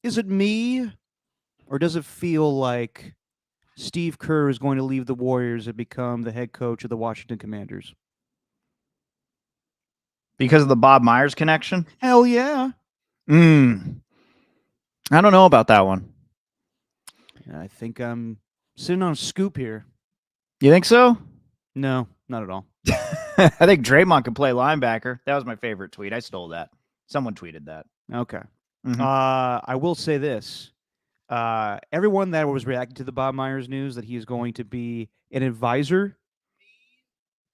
Is it me, or does it feel like Steve Kerr is going to leave the Warriors and become the head coach of the Washington Commanders? Because of the Bob Myers connection? Hell yeah. I don't know about that one. I think I'm sitting on a scoop here. You think so? No, not at all. I think Draymond could play linebacker. That was my favorite tweet. I stole that. Someone tweeted that. Okay. Mhm. I will say this. Everyone that was reacting to the Bob Myers news that he is going to be an advisor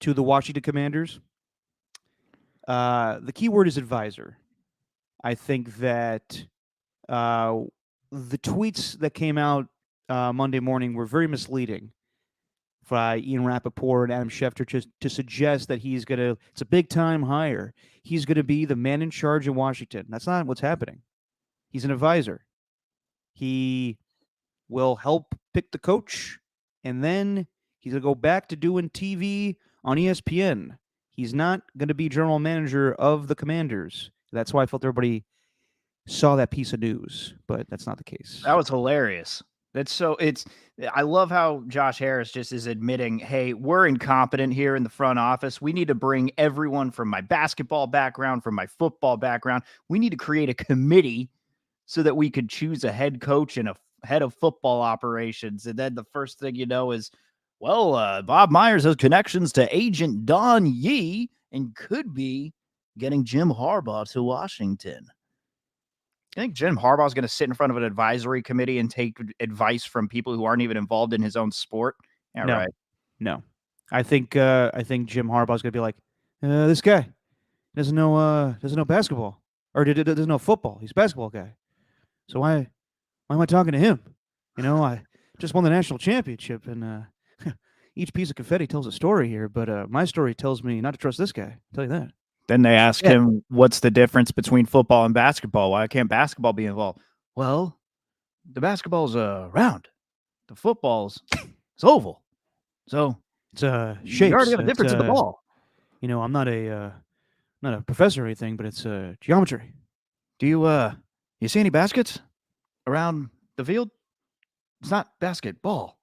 to the Washington Commanders. The key word is advisor. I think that the tweets that came out Monday morning were very misleading by Ian Rappaport and Adam Schefter to suggest that he's going to, it's a big time hire. He's going to be the man in charge in Washington. That's not what's happening. He's an advisor. He will help pick the coach, and then he's going to go back to doing TV on ESPN. He's not going to be general manager of the Commanders. That's why I felt everybody saw that piece of news, but that's not the case. That was hilarious. I love how Josh Harris just is admitting, hey, we're incompetent here in the front office. We need to bring everyone from my basketball background, from my football background. We need to create a committee so that we could choose a head coach and a head of football operations. And then the first thing you know is, well, Bob Myers has connections to Agent Don Yee and could be getting Jim Harbaugh to Washington. I think Jim Harbaugh is going to sit in front of an advisory committee and take advice from people who aren't even involved in his own sport. Yeah, no, right. No, I think Jim Harbaugh is going to be like, this guy doesn't know basketball or doesn't know football. He's a basketball guy. So why am I talking to him? I just won the national championship, and each piece of confetti tells a story here. But my story tells me not to trust this guy. I'll tell you that. Then they ask him, what's the difference between football and basketball? Why can't basketball be involved? Well, the basketball's round. The football's it's oval. So it's shapes. You already have a difference in the ball. I'm not a professor or anything, but it's geometry. Do you see any baskets around the field? It's not basketball.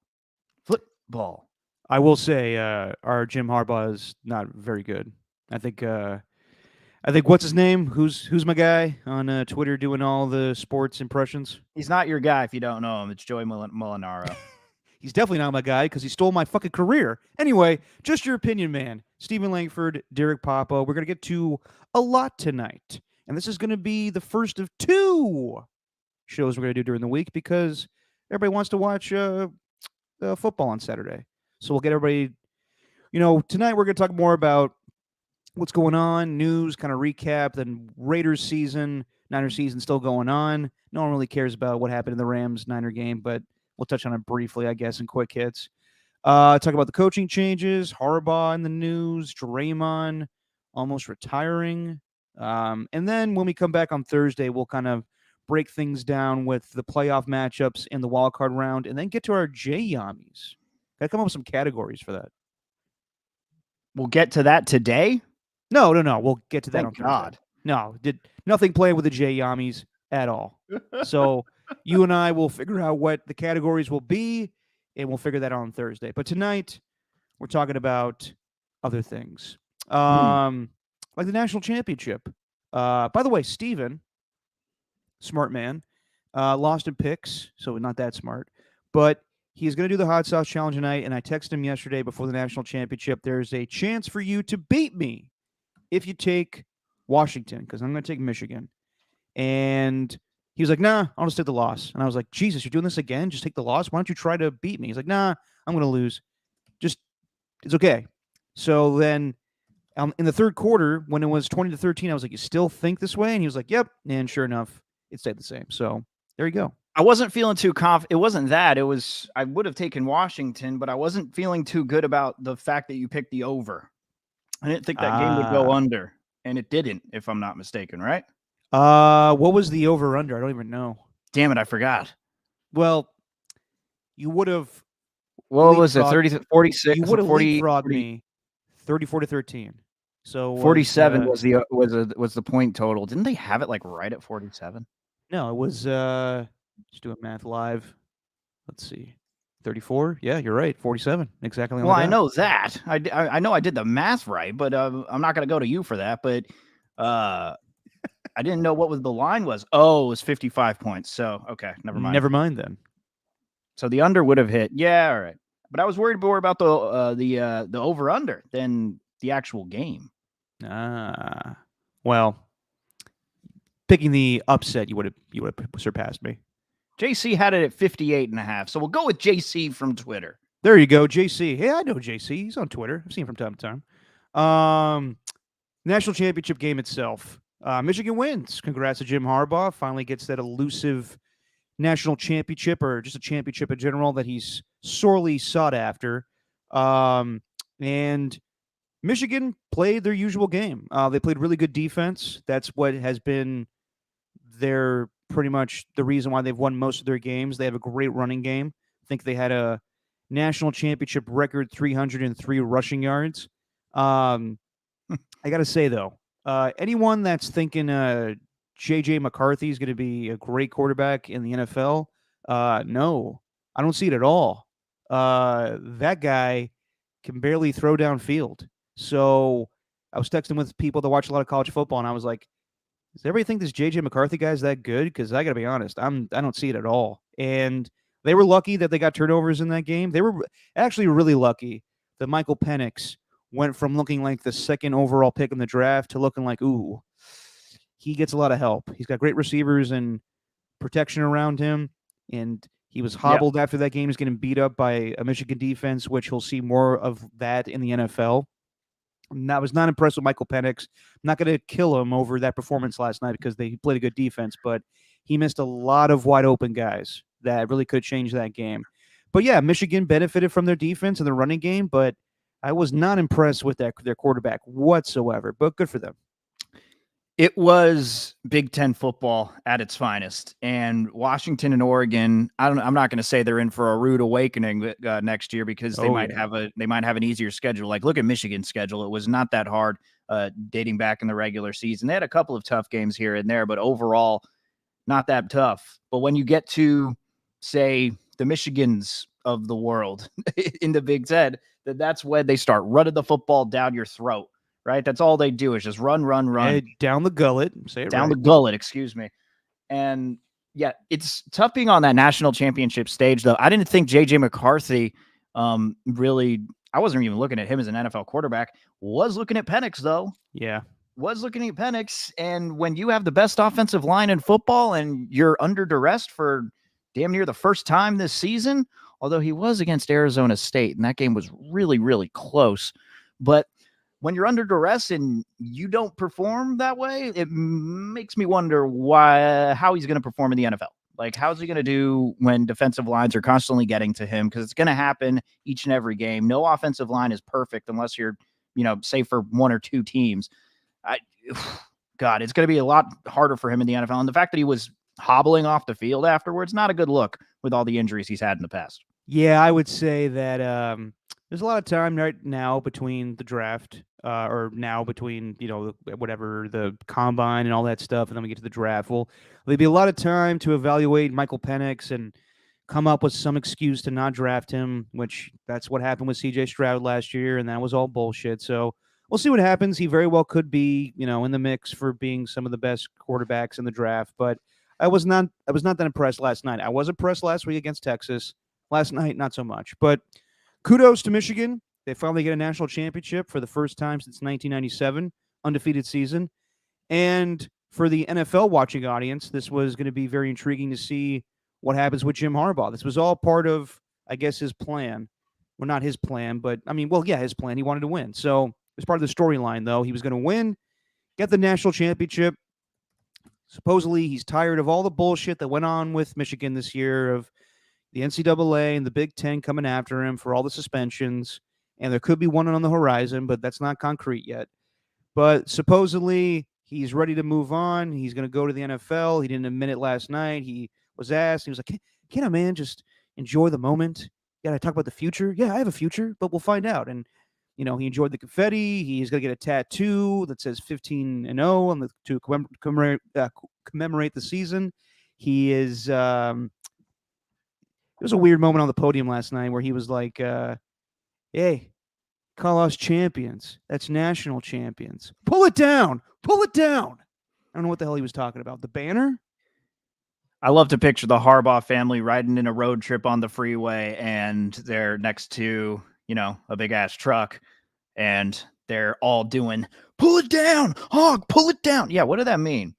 Football. I will say our Jim Harbaugh is not very good. I think what's his name? Who's my guy on Twitter doing all the sports impressions? He's not your guy if you don't know him. It's Joey Molinaro. He's definitely not my guy because he stole my fucking career. Anyway, just your opinion, man. Stephen Langford, Derek Papa. We're going to get to a lot tonight. And this is going to be the first of 2 shows we're going to do during the week because everybody wants to watch football on Saturday. So we'll get everybody, tonight we're going to talk more about what's going on, news, kind of recap, then Raiders season, Niners season still going on. No one really cares about what happened in the Rams-Niner game, but we'll touch on it briefly, I guess, in quick hits. Talk about the coaching changes, Harbaugh in the news, Draymond almost retiring. And then when we come back on Thursday, we'll kind of break things down with the playoff matchups in the wildcard round and then get to our JYOMs. Got to come up with some categories for that. We'll get to that today? No. We'll get to that Thank on Thursday. God. No, did nothing play with the JYOMs at all. So you and I will figure out what the categories will be, and we'll figure that out on Thursday. But tonight, we're talking about other things. Like the national championship. By the way, Steven, smart man, lost in picks, so not that smart. But he's going to do the hot sauce challenge tonight, and I texted him yesterday before the national championship. There's a chance for you to beat me if you take Washington, because I'm going to take Michigan. And he was like, nah, I'll just take the loss. And I was like, Jesus, you're doing this again? Just take the loss? Why don't you try to beat me? He's like, nah, I'm going to lose. Just, it's okay. So then in the third quarter, when it was 20-13, I was like, you still think this way? And he was like, yep. And sure enough, it stayed the same. So there you go. I wasn't feeling too confident. It wasn't that. It was, I would have taken Washington, but I wasn't feeling too good about the fact that you picked the over. I didn't think that game would go under, and it didn't, if I'm not mistaken, right? What was the over-under? I don't even know. Damn it, I forgot. Well, you would have. What was it? 46. You would have leapfrogged me 34-13. So 47 was the point total. Didn't they have it like right at 47? No, it was just doing math live. Let's see. 34? Yeah, you're right. 47. Exactly on Well, the I dot. know that. I know I did the math right, but I'm not going to go to you for that. But uh, I didn't know what was the line was. Oh, it was 55 points. So okay, never mind. Never mind then. So the under would have hit. Yeah, all right. But I was worried more about the over under than the actual game. Ah. Well, picking the upset, you would have surpassed me. JC had it at 58.5. So we'll go with JC from Twitter. There you go, JC. Hey, I know JC. He's on Twitter. I've seen him from time to time. National championship game itself. Michigan wins. Congrats to Jim Harbaugh. Finally gets that elusive national championship, or just a championship in general, that he's sorely sought after. And Michigan played their usual game. They played really good defense. That's what has been their pretty much the reason why they've won most of their games. They have a great running game. I think they had a national championship record 303 rushing yards. I got to say, though, anyone that's thinking J.J. McCarthy is going to be a great quarterback in the NFL, no, I don't see it at all. That guy can barely throw downfield. So I was texting with people that watch a lot of college football, and I was like, does everybody think this J.J. McCarthy guy is that good? Because I got to be honest, I don't see it at all. And they were lucky that they got turnovers in that game. They were actually really lucky that Michael Penix went from looking like the second overall pick in the draft to looking like, ooh, he gets a lot of help. He's got great receivers and protection around him. And he was hobbled after that game. He's getting beat up by a Michigan defense, which he'll see more of that in the NFL. And I was not impressed with Michael Penix. I'm not going to kill him over that performance last night because he played a good defense, but he missed a lot of wide open guys that really could change that game. But yeah, Michigan benefited from their defense and their running game, but I was not impressed with their quarterback whatsoever, but good for them. It was Big Ten football at its finest, and Washington and Oregon. I'm not going to say they're in for a rude awakening next year because they might have an easier schedule. Like, look at Michigan's schedule; it was not that hard dating back in the regular season. They had a couple of tough games here and there, but overall, not that tough. But when you get to, say, the Michigans of the world in the Big Ten, that's when they start running the football down your throat. Right? That's all they do is just run. Down the gullet. Say it down right. the gullet, excuse me. And yeah, it's tough being on that national championship stage, though. I didn't think J.J. McCarthy really – I wasn't even looking at him as an NFL quarterback. Was looking at Penix, though. Yeah. Was looking at Penix. And when you have the best offensive line in football and you're under duress for damn near the first time this season, although he was against Arizona State, and that game was really, really close. But – when you're under duress and you don't perform that way, it makes me wonder how he's going to perform in the NFL. Like, how's he going to do when defensive lines are constantly getting to him? Because it's going to happen each and every game. No offensive line is perfect unless you're, say for one or two teams. God, it's going to be a lot harder for him in the NFL. And the fact that he was hobbling off the field afterwards, not a good look with all the injuries he's had in the past. Yeah, I would say that there's a lot of time right now between the draft or now between, whatever, the combine and all that stuff, and then we get to the draft. Well, there'll be a lot of time to evaluate Michael Penix and come up with some excuse to not draft him, which that's what happened with C.J. Stroud last year, and that was all bullshit. So we'll see what happens. He very well could be, in the mix for being some of the best quarterbacks in the draft, but I was not that impressed last night. I was impressed last week against Texas. Last night, not so much. But kudos to Michigan. They finally get a national championship for the first time since 1997, undefeated season. And for the NFL watching audience, this was going to be very intriguing to see what happens with Jim Harbaugh. This was all part of, I guess, his plan. Well, not his plan, but, his plan. He wanted to win. So it was part of the storyline, though. He was going to win, get the national championship. Supposedly, he's tired of all the bullshit that went on with Michigan this year, of the NCAA and the Big Ten coming after him for all the suspensions, and there could be one on the horizon, but that's not concrete yet. But supposedly he's ready to move on. He's going to go to the NFL. He didn't admit it last night. He was asked, he was like, can't a man just enjoy the moment? You got to talk about the future. Yeah, I have a future, but we'll find out. And, he enjoyed the confetti. He's going to get a tattoo that says 15-0 to commemorate the season. He is. It was a weird moment on the podium last night where he was like, "Hey, call us champions. That's national champions. Pull it down. Pull it down." I don't know what the hell he was talking about. The banner? I love to picture the Harbaugh family riding in a road trip on the freeway, and they're next to, a big ass truck, and they're all doing, pull it down, Hog, pull it down. Yeah, what did that mean?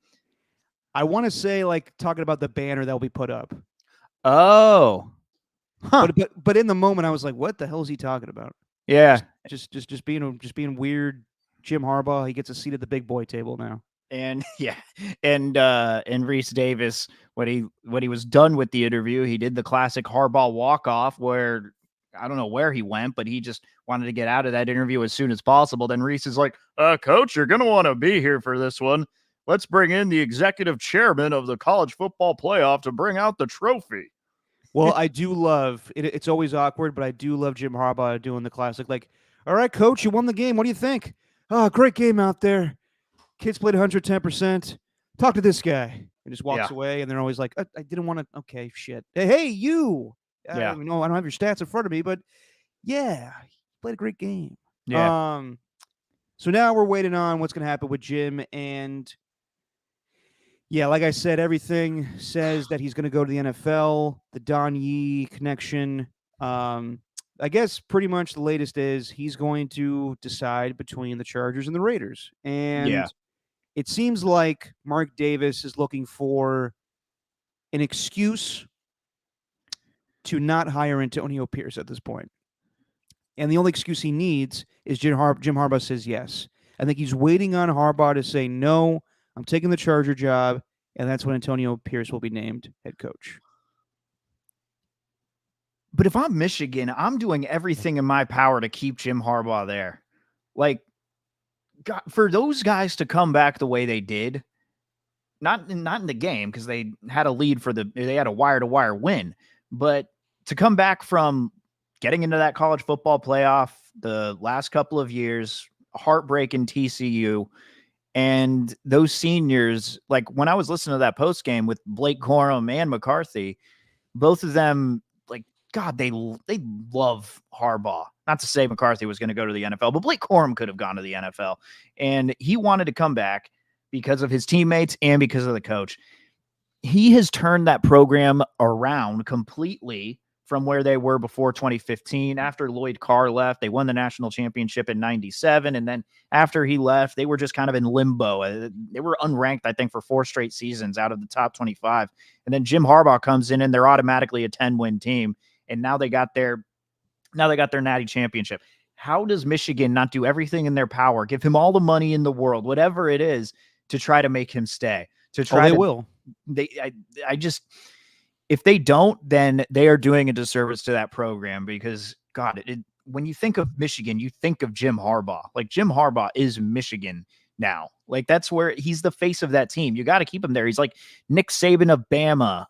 I want to say like talking about the banner that will be put up. Oh. Huh. But in the moment I was like, what the hell is he talking about? Yeah. Just being weird. Jim Harbaugh, he gets a seat at the big boy table now. And and Reese Davis, when he was done with the interview, he did the classic Harbaugh walk-off where I don't know where he went, but he just wanted to get out of that interview as soon as possible. Then Reese is like, Coach, you're going to want to be here for this one. Let's bring in the executive chairman of the college football playoff to bring out the trophy. Well, I do love it. It's always awkward, but I do love Jim Harbaugh doing the classic, like, all right, Coach, you won the game. What do you think? Oh, great game out there. Kids played 110%. Talk to this guy. And just walks away, and they're always like, I didn't want to. Okay, shit. Hey, you. Yeah. I don't have your stats in front of me, but yeah, he played a great game. Yeah. So now we're waiting on what's going to happen with Jim. And yeah, like I said, everything says that he's going to go to the NFL, the Don Yee connection. I guess pretty much the latest is he's going to decide between the Chargers and the Raiders. And it seems like Mark Davis is looking for an excuse to not hire Antonio Pierce at this point. And the only excuse he needs is Jim Harbaugh says yes. I think he's waiting on Harbaugh to say, no, I'm taking the Charger job, and that's when Antonio Pierce will be named head coach. But if I'm Michigan, I'm doing everything in my power to keep Jim Harbaugh there. Like, God, for those guys to come back the way they did, not in the game because they had a lead they had a wire-to-wire win, but to come back from getting into that college football playoff the last couple of years, heartbreak in TCU, and those seniors, like when I was listening to that post game with Blake Corum and McCarthy, both of them, like, God, they love Harbaugh. Not to say McCarthy was going to go to the NFL, but Blake Corum could have gone to the NFL, and he wanted to come back because of his teammates and because of the coach. He has turned that program around completely from where they were before 2015. After Lloyd Carr left, they won the national championship in 97. And then after he left, they were just kind of in limbo. They were unranked, I think, for 4 straight seasons out of the top 25. And then Jim Harbaugh comes in and they're automatically a 10-win team. And now they got their Natty championship. How does Michigan not do everything in their power, give him all the money in the world, whatever it is, to try to make him stay? They will. If they don't, then they are doing a disservice to that program because, God, when you think of Michigan, you think of Jim Harbaugh. Like, Jim Harbaugh is Michigan now. Like, that's where he's the face of that team. You got to keep him there. He's like Nick Saban of Bama.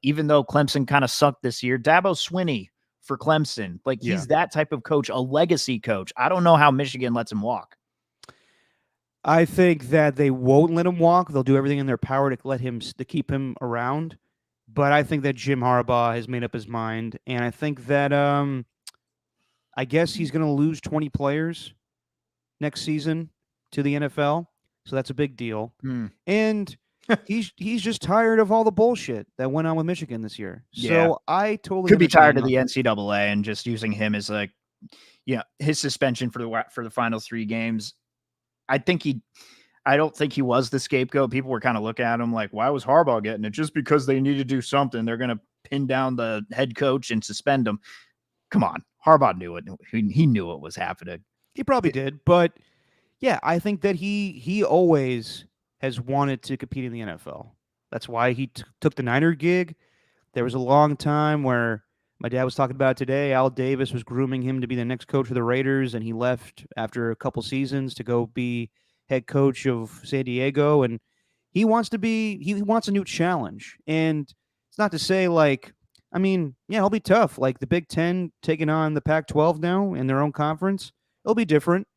Even though Clemson kind of sucked this year, Dabo Swinney for Clemson. Like, he's that type of coach, a legacy coach. I don't know how Michigan lets him walk. I think that they won't let him walk. They'll do everything in their power to keep him around. But I think that Jim Harbaugh has made up his mind, and I think that I guess he's going to lose 20 players next season to the NFL, so that's a big deal. And he's just tired of all the bullshit that went on with Michigan this year. So I totally could be tired of the NCAA and just using him as like, his suspension for the final 3 games. I don't think he was the scapegoat. People were kind of looking at him like, why was Harbaugh getting it? Just because they need to do something, they're going to pin down the head coach and suspend him. Come on. Harbaugh knew it. He knew what was happening. He probably did. But yeah, I think that he always has wanted to compete in the NFL. That's why he took the Niner gig. There was a long time where my dad was talking about it today. Al Davis was grooming him to be the next coach of the Raiders, and he left after a couple seasons to go be head coach of San Diego. And he wants a new challenge. And it's not to say like, I mean, yeah, it'll be tough. Like the Big Ten taking on the Pac-12 now in their own conference. It'll be different.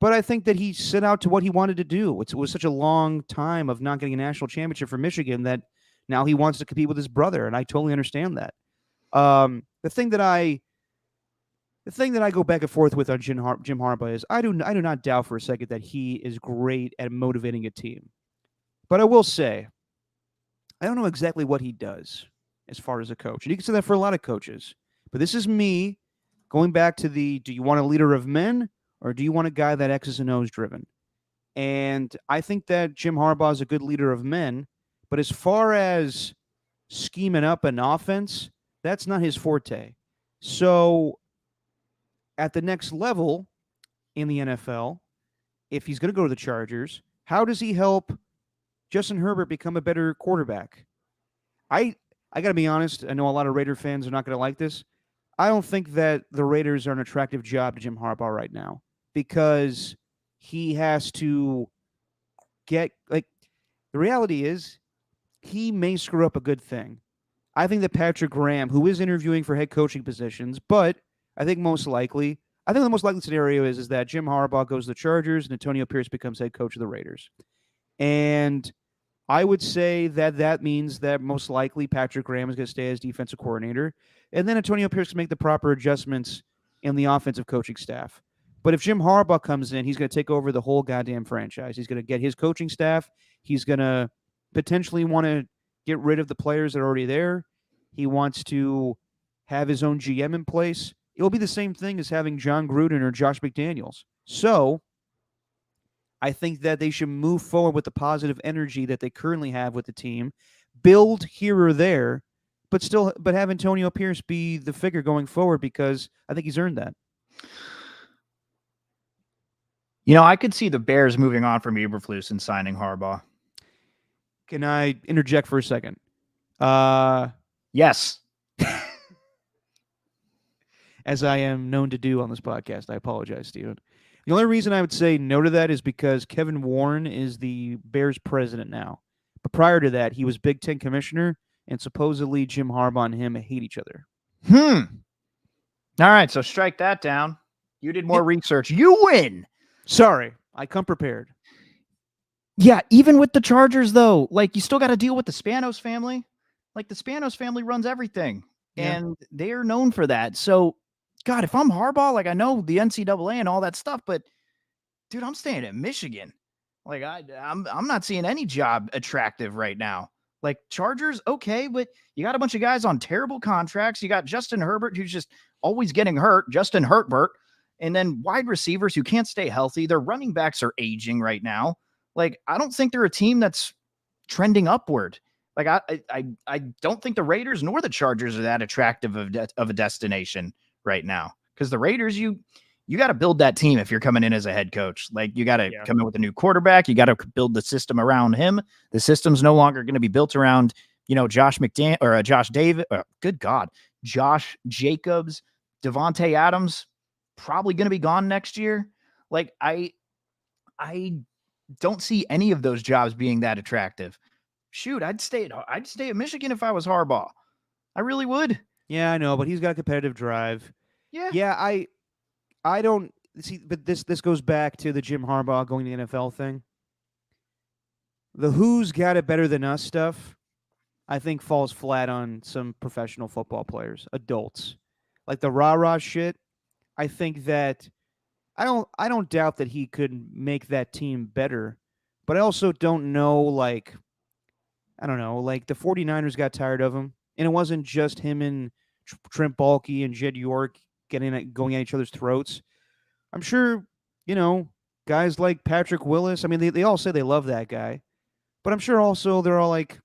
But I think that he set out to what he wanted to do. It was such a long time of not getting a national championship for Michigan that now he wants to compete with his brother, and I totally understand that. The thing that I go back and forth with on Jim Harbaugh is I do not doubt for a second that he is great at motivating a team. But I will say, I don't know exactly what he does as far as a coach. And you can say that for a lot of coaches. But this is me going back to do you want a leader of men or do you want a guy that X's and O's driven? And I think that Jim Harbaugh is a good leader of men. But as far as scheming up an offense, that's not his forte. So at the next level in the NFL, if he's going to go to the Chargers, how does he help Justin Herbert become a better quarterback? I got to be honest. I know a lot of Raider fans are not going to like this. I don't think that the Raiders are an attractive job to Jim Harbaugh right now because he has to the reality is he may screw up a good thing. I think that Patrick Graham, who is interviewing for head coaching positions, but I think the most likely scenario is that Jim Harbaugh goes to the Chargers and Antonio Pierce becomes head coach of the Raiders. And I would say that means that most likely Patrick Graham is going to stay as defensive coordinator. And then Antonio Pierce can make the proper adjustments in the offensive coaching staff. But if Jim Harbaugh comes in, he's going to take over the whole goddamn franchise. He's going to get his coaching staff. He's going to potentially want to get rid of the players that are already there. He wants to have his own GM in place. It'll be the same thing as having John Gruden or Josh McDaniels. So I think that they should move forward with the positive energy that they currently have with the team, build here or there, but have Antonio Pierce be the figure going forward because I think he's earned that. I could see the Bears moving on from Eberflus and signing Harbaugh. Can I interject for a second? Yes. As I am known to do on this podcast. I apologize, Steven. The only reason I would say no to that is because Kevin Warren is the Bears president now. But prior to that, he was Big Ten commissioner, and supposedly Jim Harbaugh and him hate each other. All right, so strike that down. You did more research. You win. Sorry, I come prepared. Yeah, even with the Chargers, though, you still got to deal with the Spanos family. The Spanos family runs everything, and they are known for that. So, God, if I'm Harbaugh, I know the NCAA and all that stuff, but, dude, I'm staying at Michigan. I'm not seeing any job attractive right now. Chargers, okay, but you got a bunch of guys on terrible contracts. You got Justin Herbert, who's just always getting hurt, Justin Herbert, and then wide receivers who can't stay healthy. Their running backs are aging right now. I don't think they're a team that's trending upward. I don't think the Raiders nor the Chargers are that attractive of a destination right now. Because the Raiders, you got to build that team if you're coming in as a head coach. You got to come in with a new quarterback. You got to build the system around him. The system's no longer going to be built around, Josh McDaniels or Josh Davis. Good God, Josh Jacobs, Devontae Adams, probably going to be gone next year. I don't see any of those jobs being that attractive. Shoot, I'd stay at Michigan if I was Harbaugh. I really would. Yeah, I know, but he's got a competitive drive. Yeah, I don't see, but this goes back to the Jim Harbaugh going to the NFL thing. The who's got it better than us stuff, I think falls flat on some professional football players, adults. The rah-rah shit, I think that I don't doubt that he could make that team better, but I also don't know, I don't know, the 49ers got tired of him, and it wasn't just him and Trent Baalke and Jed York going at each other's throats. I'm sure, guys like Patrick Willis, I mean, they all say they love that guy, but I'm sure also they're all like,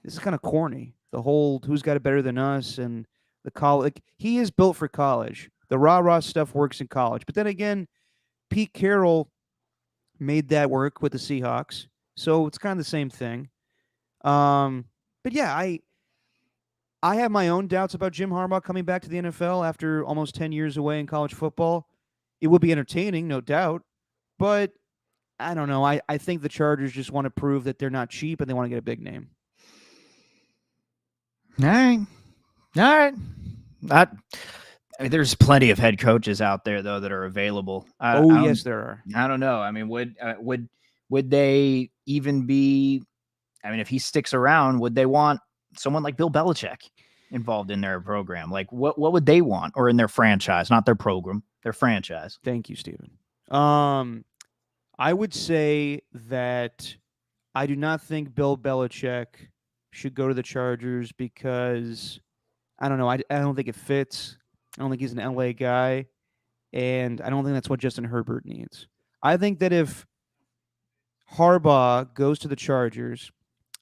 this is kind of corny. The whole who's got it better than us and the college. He is built for college. The rah-rah stuff works in college. But then again, Pete Carroll made that work with the Seahawks. So it's kind of the same thing. But yeah, I have my own doubts about Jim Harbaugh coming back to the NFL after almost 10 years away in college football. It would be entertaining, no doubt. But I don't know. I think the Chargers just want to prove that they're not cheap and they want to get a big name. All right. I mean, there's plenty of head coaches out there though that are available. Yes, there are. I don't know. I mean, would they even be? I mean, if he sticks around, would they want someone like Bill Belichick involved in their program? Like, what would they want, or in their franchise, not their program, their franchise? Thank you, Stephen. I would say that I do not think Bill Belichick should go to the Chargers because I don't know. I don't think it fits. I don't think he's an LA guy, and I don't think that's what Justin Herbert needs. I think that if Harbaugh goes to the Chargers,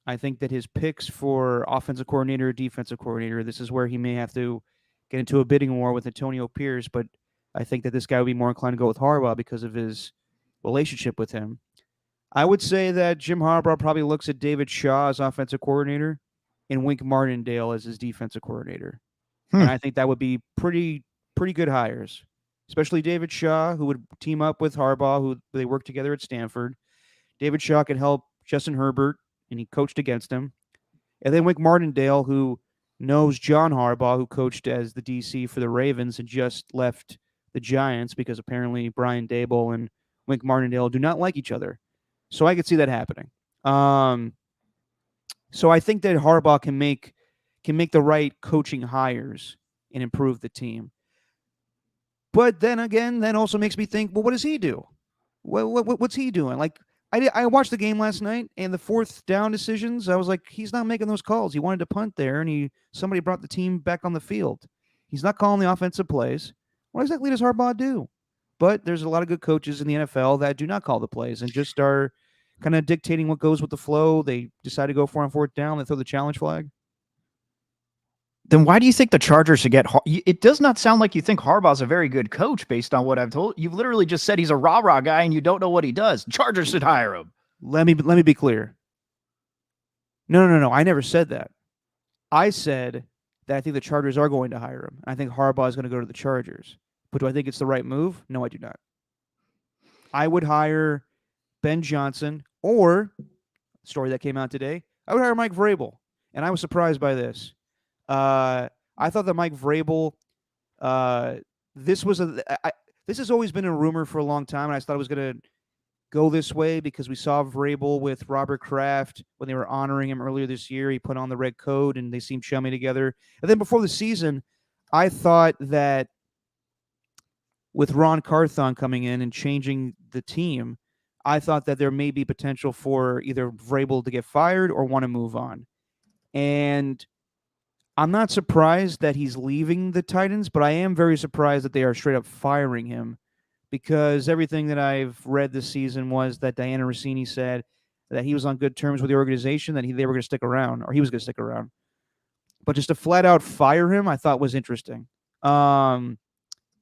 I think that his picks for offensive coordinator, defensive coordinator, this is where he may have to get into a bidding war with Antonio Pierce, but I think that this guy would be more inclined to go with Harbaugh because of his relationship with him. I would say that Jim Harbaugh probably looks at David Shaw as offensive coordinator and Wink Martindale as his defensive coordinator. And I think that would be pretty good hires, especially David Shaw, who would team up with Harbaugh, who they worked together at Stanford. David Shaw could help Justin Herbert, and he coached against him. And then Wink Martindale, who knows John Harbaugh, who coached as the DC for the Ravens and just left the Giants because apparently Brian Daboll and Wink Martindale do not like each other. So I could see that happening. So I think that Harbaugh can make the right coaching hires and improve the team. But then again, that also makes me think, well, what does he do? What's he doing? Like, I watched the game last night, and the fourth down decisions, I was like, he's not making those calls. He wanted to punt there, and somebody brought the team back on the field. He's not calling the offensive plays. What exactly does Harbaugh do? But there's a lot of good coaches in the NFL that do not call the plays and just are kind of dictating what goes with the flow. They decide to go for on fourth down. They throw the challenge flag. Then why do you think the Chargers should get? It does not sound like you think Harbaugh's a very good coach based on what I've told. You've literally just said he's a rah-rah guy and you don't know what he does. Chargers should hire him. Let me be clear. No. I never said that. I said that I think the Chargers are going to hire him. I think Harbaugh is going to go to the Chargers. But do I think it's the right move? No, I do not. I would hire Ben Johnson, or story that came out today, I would hire Mike Vrabel. And I was surprised by this. I thought that Mike Vrabel, this has always been a rumor for a long time, and I thought it was going to go this way because we saw Vrabel with Robert Kraft when they were honoring him earlier this year. He put on the red coat, and they seemed chummy together. And then before the season, I thought that with Ron Carthon coming in and changing the team, I thought that there may be potential for either Vrabel to get fired or want to move on. And I'm not surprised that he's leaving the Titans, but I am very surprised that they are straight up firing him because everything that I've read this season was that Diana Rossini said that he was on good terms with the organization, that they were going to stick around, or he was going to stick around. But just to flat out fire him, I thought was interesting.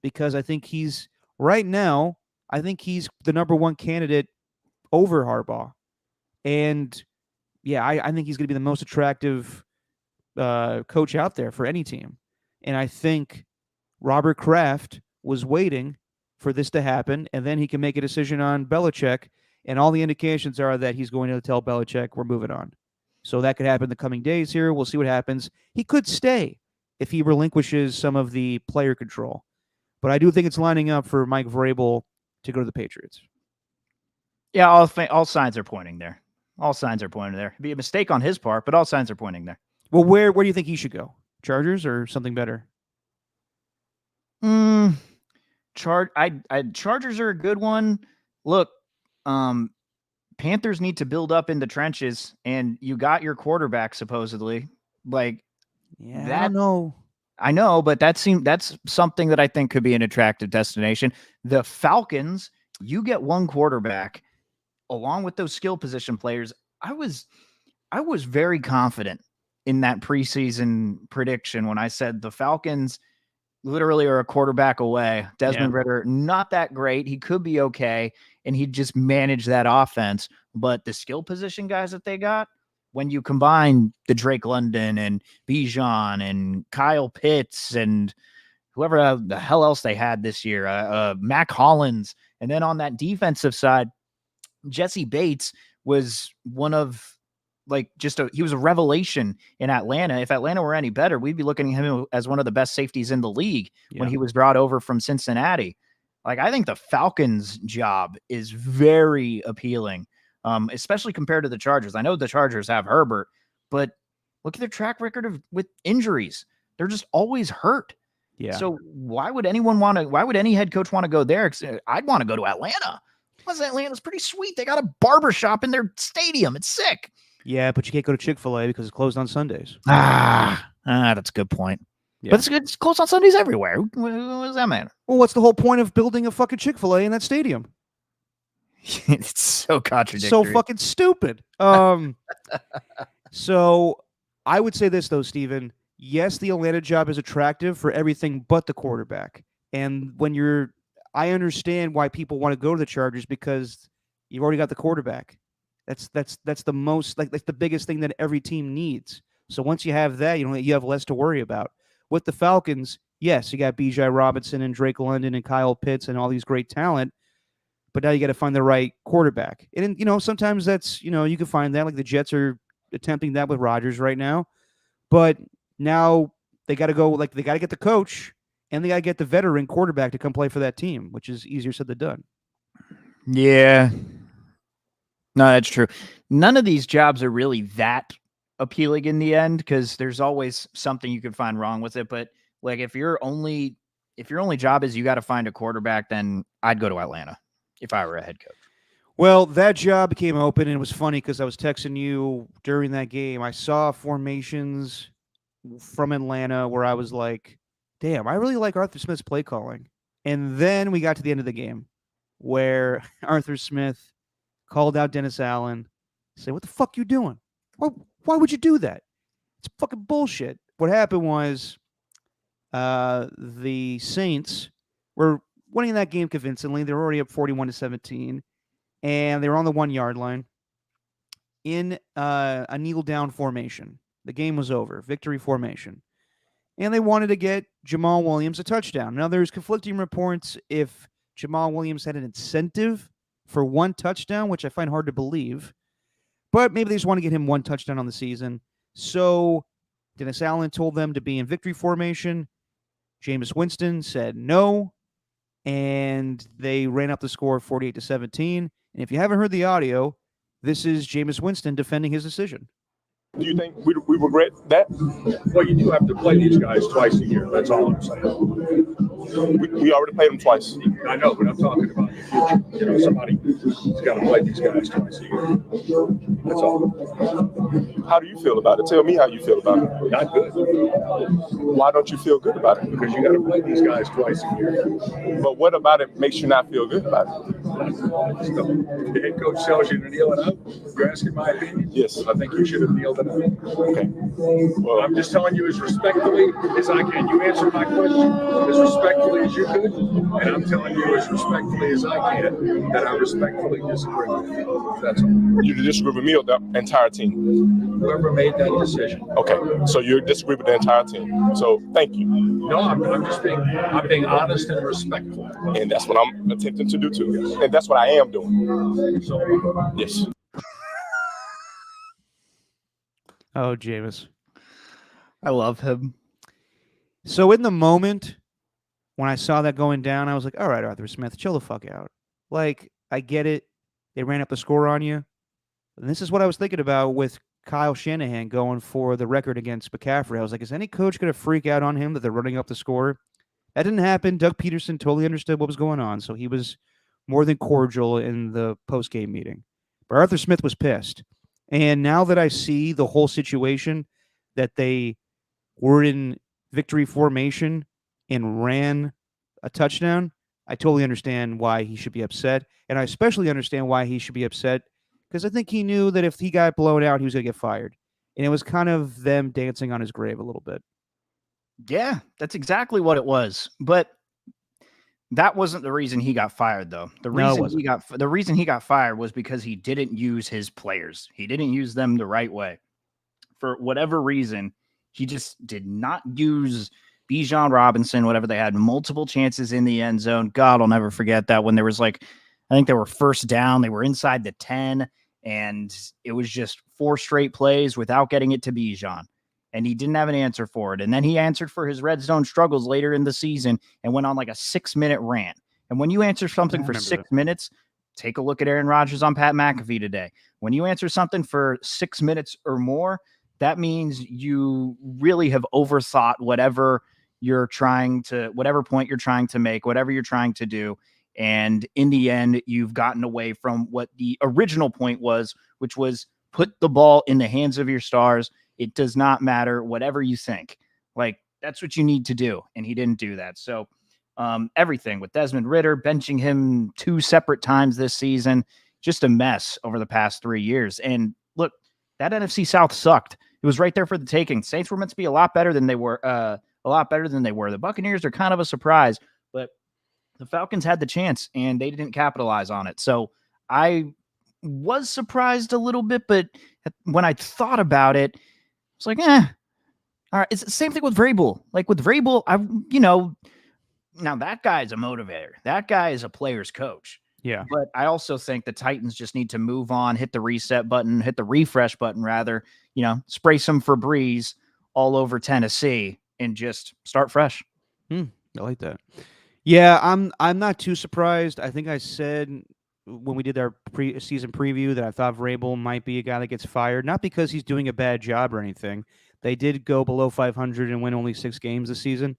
Because I think he's right now, I think he's the number one candidate over Harbaugh. And yeah, I think he's going to be the most attractive coach out there for any team. And I think Robert Kraft was waiting for this to happen, and then he can make a decision on Belichick. And all the indications are that he's going to tell Belichick, we're moving on. So that could happen in the coming days here. We'll see what happens. He could stay if he relinquishes some of the player control. But I do think it's lining up for Mike Vrabel to go to the Patriots. Yeah, all signs are pointing there. All signs are pointing there. It'd be a mistake on his part, but all signs are pointing there. Well, where do you think he should go? Chargers or something better? Chargers are a good one. Look, Panthers need to build up in the trenches, and you got your quarterback supposedly. Like, yeah, I don't know. I know, but that's something that I think could be an attractive destination. The Falcons, you get one quarterback along with those skill position players. I was very confident in that preseason prediction when I said the Falcons literally are a quarterback away. Desmond Ridder, not that great. He could be okay, and he'd just manage that offense. But the skill position guys that they got, when you combine the Drake London and Bijan and Kyle Pitts and whoever the hell else they had this year, Mac Hollins, and then on that defensive side, Jesse Bates was one of like he was a revelation in Atlanta. If Atlanta were any better, we'd be looking at him as one of the best safeties in the league when he was brought over from Cincinnati. Like, I think the Falcons' job is very appealing, especially compared to the Chargers. I know the Chargers have Herbert, but look at their track record with injuries. They're just always hurt. Yeah. So why would any head coach want to go there? I'd want to go to Atlanta. Plus, Atlanta's pretty sweet. They got a barbershop in their stadium. It's sick. Yeah, but you can't go to Chick-fil-A because it's closed on Sundays. That's a good point. Yeah. But it's closed on Sundays everywhere. What does that matter? Well, what's the whole point of building a fucking Chick-fil-A in that stadium? It's so contradictory. So fucking stupid. So I would say this, though, Steven. Yes, the Atlanta job is attractive for everything but the quarterback. And I understand why people want to go to the Chargers because you've already got the quarterback. That's the most, like, that's the biggest thing that every team needs. So once you have that, you have less to worry about. With the Falcons, yes, you got Bijan Robinson and Drake London and Kyle Pitts and all these great talent, but now you got to find the right quarterback. And sometimes that's, you can find that, like the Jets are attempting that with Rodgers right now. But now they got to go, like, they got to get the coach and they got to get the veteran quarterback to come play for that team, which is easier said than done. Yeah. No, that's true. None of these jobs are really that appealing in the end because there's always something you can find wrong with it. But like, if your only job is you got to find a quarterback, then I'd go to Atlanta if I were a head coach. Well, that job became open, and it was funny because I was texting you during that game. I saw formations from Atlanta where I was like, damn, I really like Arthur Smith's play calling. And then we got to the end of the game where Arthur Smith called out Dennis Allen, said, "What the fuck you doing? Why would you do that? It's fucking bullshit." What happened was the Saints were winning that game convincingly. They were already up 41-17, and they were on the 1 yard line in a kneel down formation. The game was over, victory formation. And they wanted to get Jamal Williams a touchdown. Now, there's conflicting reports if Jamal Williams had an incentive for one touchdown, which I find hard to believe. But maybe they just want to get him one touchdown on the season. So Dennis Allen told them to be in victory formation. Jameis Winston said no. And they ran up the score 48-17. And if you haven't heard the audio, this is Jameis Winston defending his decision. Do you think we regret that? Well, you do have to play these guys twice a year. That's all I'm saying. We already played them twice. I know, but I'm talking about the future. Somebody's got to play these guys twice a year. That's all. How do you feel about it? Tell me how you feel about it. Not good. Why don't you feel good about it? Because you got to play these guys twice a year. But what about it makes you not feel good about it? The head coach tells you to kneel it up. You're asking my opinion? Yes. I think you should have kneeled it up. Okay. Well, I'm just telling you as respectfully as I can. You answer my question as respectfully as you could, and I'm telling you as respectfully as I can that I respectfully disagree with you. That's all. you disagree with me or the entire team? Whoever made that decision. Okay. So you disagree with the entire team. So thank you. No, I'm just being honest and respectful. And that's what I'm attempting to do too. And that's what I am doing. So, yes. Oh, Jameis. I love him. So in the moment, when I saw that going down, I was like, all right, Arthur Smith, chill the fuck out. Like, I get it. They ran up the score on you. And this is what I was thinking about with Kyle Shanahan going for the record against McCaffrey. I was like, is any coach going to freak out on him that they're running up the score? That didn't happen. Doug Peterson totally understood what was going on, so he was more than cordial in the post-game meeting. But Arthur Smith was pissed. And now that I see the whole situation, that they were in victory formation and ran a touchdown, I totally understand why he should be upset. And I especially understand why he should be upset because I think he knew that if he got blown out, he was going to get fired. And it was kind of them dancing on his grave a little bit. Yeah, that's exactly what it was. But that wasn't the reason he got fired, though. The reason he got fired was because he didn't use his players. He didn't use them the right way. For whatever reason, he just did not use Bijan Robinson, whatever. They had multiple chances in the end zone. God, I'll never forget that when there was I think they were first down. They were inside the 10, And it was just 4 straight plays without getting it to Bijan. And he didn't have an answer for it. And then he answered for his red zone struggles later in the season and went on like a 6-minute rant. And when you answer something for 6 minutes, take a look at Aaron Rodgers on Pat McAfee today. When you answer something for 6 minutes or more, that means you really have overthought whatever point you're trying to make, whatever you're trying to do. And in the end, you've gotten away from what the original point was, which was put the ball in the hands of your stars. It does not matter whatever you think. Like, that's what you need to do. And he didn't do that. So everything with Desmond Ridder, benching him 2 separate times this season, just a mess over the past 3 years. And look, that NFC South sucked. It was right there for the taking. Saints were meant to be a lot better than they were. The Buccaneers are kind of a surprise, but the Falcons had the chance and they didn't capitalize on it. So I was surprised a little bit, but when I thought about it, it's like, all right. It's the same thing with Vrabel. Like with Vrabel, now that guy is a motivator. That guy is a player's coach. Yeah. But I also think the Titans just need to move on, hit the refresh button rather, spray some Febreze all over Tennessee and just start fresh. I like that. Yeah, I'm not too surprised. I think I said when we did our season preview that I thought Vrabel might be a guy that gets fired, not because he's doing a bad job or anything. They did go below 500 and win only 6 games this season.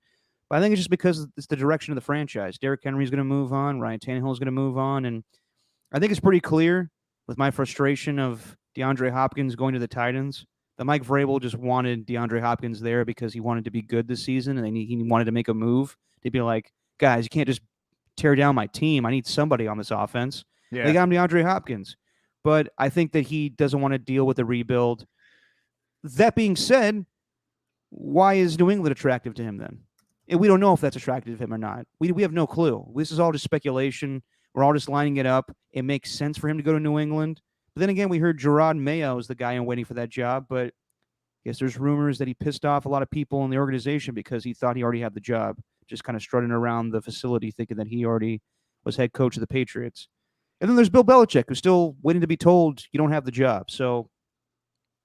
But I think it's just because it's the direction of the franchise. Derrick Henry's going to move on. Ryan Tannehill is going to move on. And I think it's pretty clear with my frustration of DeAndre Hopkins going to the Titans that Mike Vrabel just wanted DeAndre Hopkins there because he wanted to be good this season and he wanted to make a move to be like, guys, you can't just tear down my team. I need somebody on this offense. Yeah. They got him DeAndre Hopkins. But I think that he doesn't want to deal with the rebuild. That being said, why is New England attractive to him then? We don't know if that's attractive to him or not. We have no clue. This is all just speculation. We're all just lining it up. It makes sense for him to go to New England. But then again, we heard Gerard Mayo is the guy in waiting for that job. But I guess there's rumors that he pissed off a lot of people in the organization because he thought he already had the job, just kind of strutting around the facility thinking that he already was head coach of the Patriots. And then there's Bill Belichick, who's still waiting to be told you don't have the job. So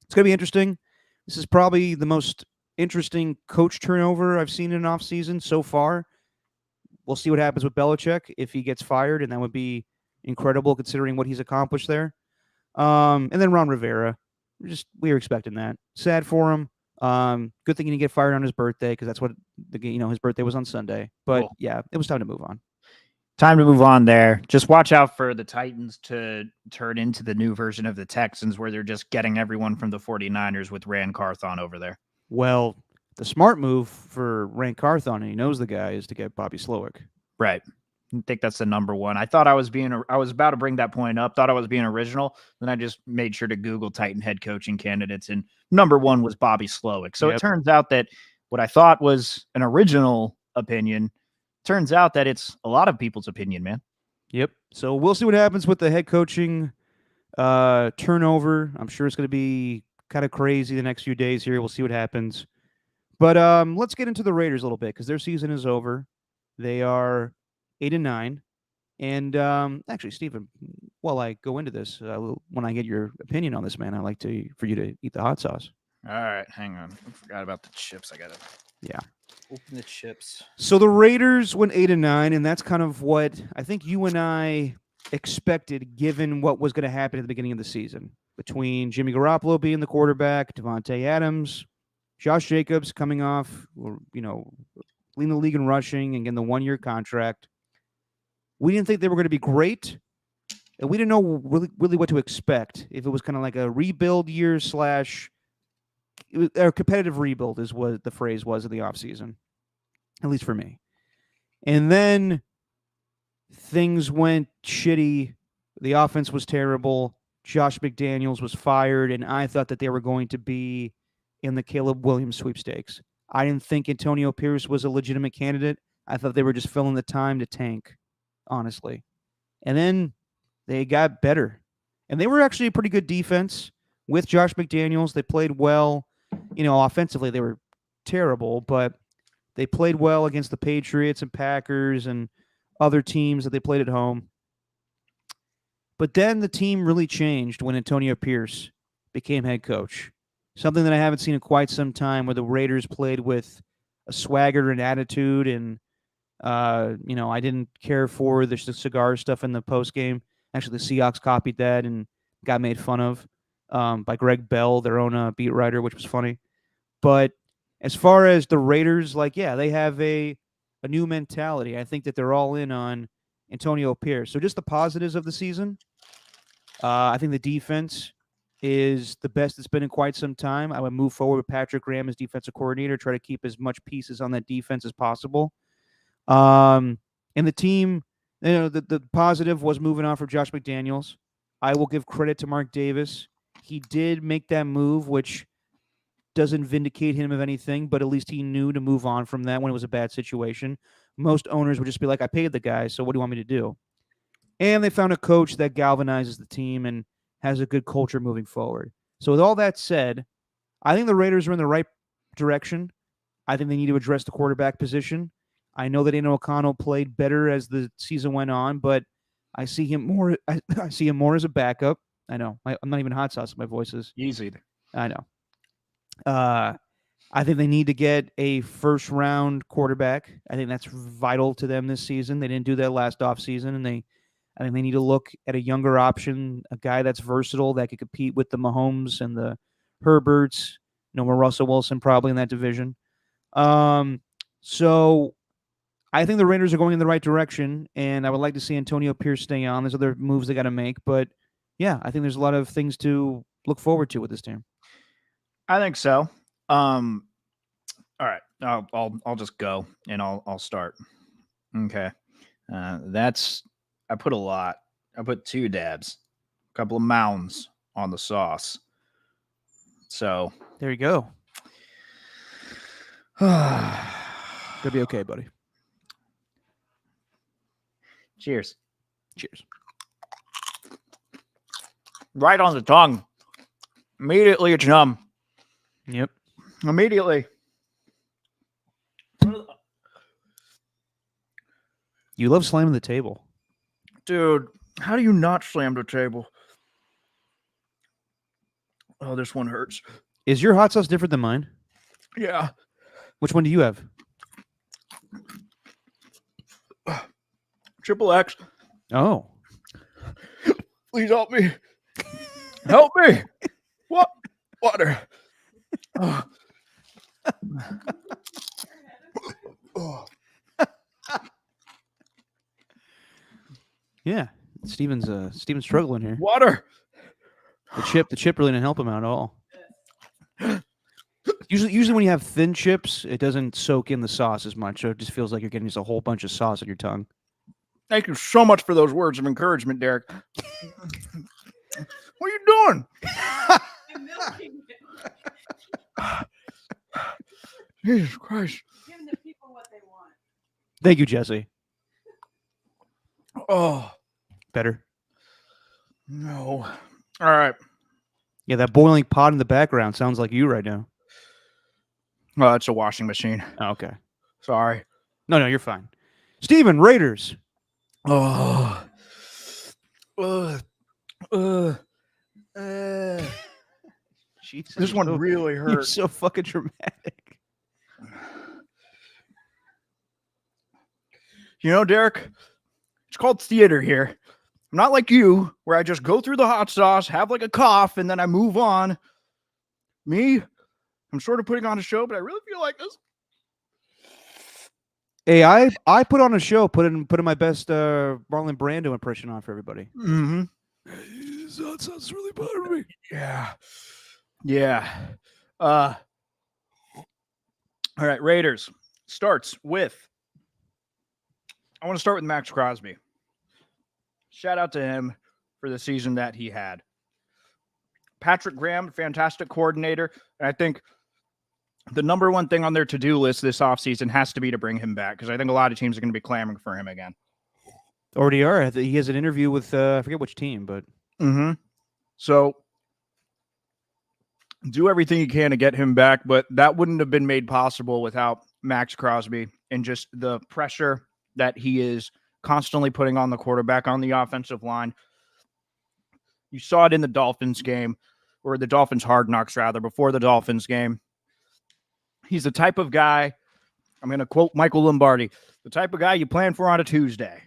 it's going to be interesting. This is probably the most interesting coach turnover I've seen in an offseason so far. We'll see what happens with Belichick if he gets fired, and that would be incredible considering what he's accomplished there. And then Ron Rivera. We were expecting that. Sad for him. Good thing he didn't get fired on his birthday because that's what his birthday was on Sunday. But cool. Yeah, it was time to move on. Time to move on there. Just watch out for the Titans to turn into the new version of the Texans where they're just getting everyone from the 49ers with Rand Carthon over there. Well, the smart move for Rand Carthon, and he knows the guy, is to get Bobby Slowick. Right. I think that's the number one. I thought I was about to bring that point up, thought I was being original. Then I just made sure to Google Titan head coaching candidates, and number one was Bobby Slowick. So It turns out that what I thought was an original opinion turns out that it's a lot of people's opinion, man. Yep. So we'll see what happens with the head coaching turnover. I'm sure it's going to be kind of crazy the next few days here. We'll see what happens. But let's get into the Raiders a little bit because their season is over. They are 8-9. And actually, Stephen, while I go into this, when I get your opinion on this, man, I'd like for you to eat the hot sauce. All right, hang on. I forgot about the chips. I got to open the chips. So the Raiders went 8-9, and that's kind of what I think you and I expected given what was going to happen at the beginning of the season. Between Jimmy Garoppolo being the quarterback, Devontae Adams, Josh Jacobs coming off, leading the league in rushing and getting the 1-year contract. We didn't think they were going to be great, and we didn't know really what to expect. If it was kind of like a rebuild year a competitive rebuild is what the phrase was in the offseason, at least for me. And then things went shitty. The offense was terrible. Josh McDaniels was fired, and I thought that they were going to be in the Caleb Williams sweepstakes. I didn't think Antonio Pierce was a legitimate candidate. I thought they were just filling the time to tank, honestly. And then they got better. And they were actually a pretty good defense with Josh McDaniels. They played well. Offensively, they were terrible, but they played well against the Patriots and Packers and other teams that they played at home. But then the team really changed when Antonio Pierce became head coach. Something that I haven't seen in quite some time, where the Raiders played with a swagger and attitude, and I didn't care for the cigar stuff in the post game. Actually, the Seahawks copied that and got made fun of by Greg Bell, their own beat writer, which was funny. But as far as the Raiders, they have a new mentality. I think that they're all in on Antonio Pierce. So just the positives of the season. I think the defense is the best it's been in quite some time. I would move forward with Patrick Graham as defensive coordinator, try to keep as much pieces on that defense as possible. And the team, the positive was moving on for Josh McDaniels. I will give credit to Mark Davis. He did make that move, which doesn't vindicate him of anything, but at least he knew to move on from that when it was a bad situation. Most owners would just be like, I paid the guy, so what do you want me to do? And they found a coach that galvanizes the team and has a good culture moving forward. So with all that said, I think the Raiders are in the right direction. I think they need to address the quarterback position. I know that Aiden O'Connell played better as the season went on, but I see him more. I see him more as a backup. I know. I'm not even hot sauce. My voice is Easy. I know. I think they need to get a first-round quarterback. I think that's vital to them this season. They didn't do that last offseason, and I think they need to look at a younger option, a guy that's versatile, that could compete with the Mahomes and the Herberts. No more Russell Wilson probably in that division. So I think the Raiders are going in the right direction, and I would like to see Antonio Pierce stay on. There's other moves they got to make, but yeah, I think there's a lot of things to look forward to with this team. I think so. All right, I'll just go and I'll start. Okay, I put a lot. I put 2 dabs, a couple of mounds on the sauce. So There you go. Gonna be okay, buddy. Cheers. Cheers. Right on the tongue. Immediately it's numb. Yep. Immediately. You love slamming the table. Dude, how do you not slam the table? Oh, this one hurts. Is your hot sauce different than mine? Yeah. Which one do you have? Triple X. Oh. Please help me. Help me. What? Water. Oh. Yeah. Steven's struggling here. Water. The chip really didn't help him out at all. Usually when you have thin chips, it doesn't soak in the sauce as much, so it just feels like you're getting just a whole bunch of sauce on your tongue. Thank you so much for those words of encouragement, Derek. What are you doing? I'm milking it. Jesus Christ. Giving the people what they want. Thank you, Jesse. Oh, Better. no. All right. Yeah, that boiling pot in the background sounds like you right now. Oh, it's a washing machine. Oh, okay. Sorry. No, you're fine. Steven, Raiders. Oh. Jesus, This one really You're hurt. so fucking dramatic. You know, Derek, it's called theater here. I'm not like you, where I just go through the hot sauce, have like a cough, and then I move on. Me, I'm sort of putting on a show, but I really feel like this. Hey, I put on a show, put in my best Marlon Brando impression on for everybody. Mm-hmm. That sounds really bothering me. Yeah. Yeah. All right, Raiders starts with, I want to start with Max Crosby. Shout out to him for the season that he had. Patrick Graham, fantastic coordinator. And I think the number one thing on their to-do list this offseason has to be to bring him back, because I think a lot of teams are going to be clamoring for him again. Already are. He has an interview with, I forget which team, but. Mm-hmm. So do everything you can to get him back, but that wouldn't have been made possible without Max Crosby and just the pressure that he is constantly putting on the quarterback, on the offensive line. You saw it in the Dolphins game, or the Dolphins Hard Knocks, rather, before the Dolphins game. He's the type of guy, I'm going to quote Michael Lombardi, the type of guy you plan for on a Tuesday.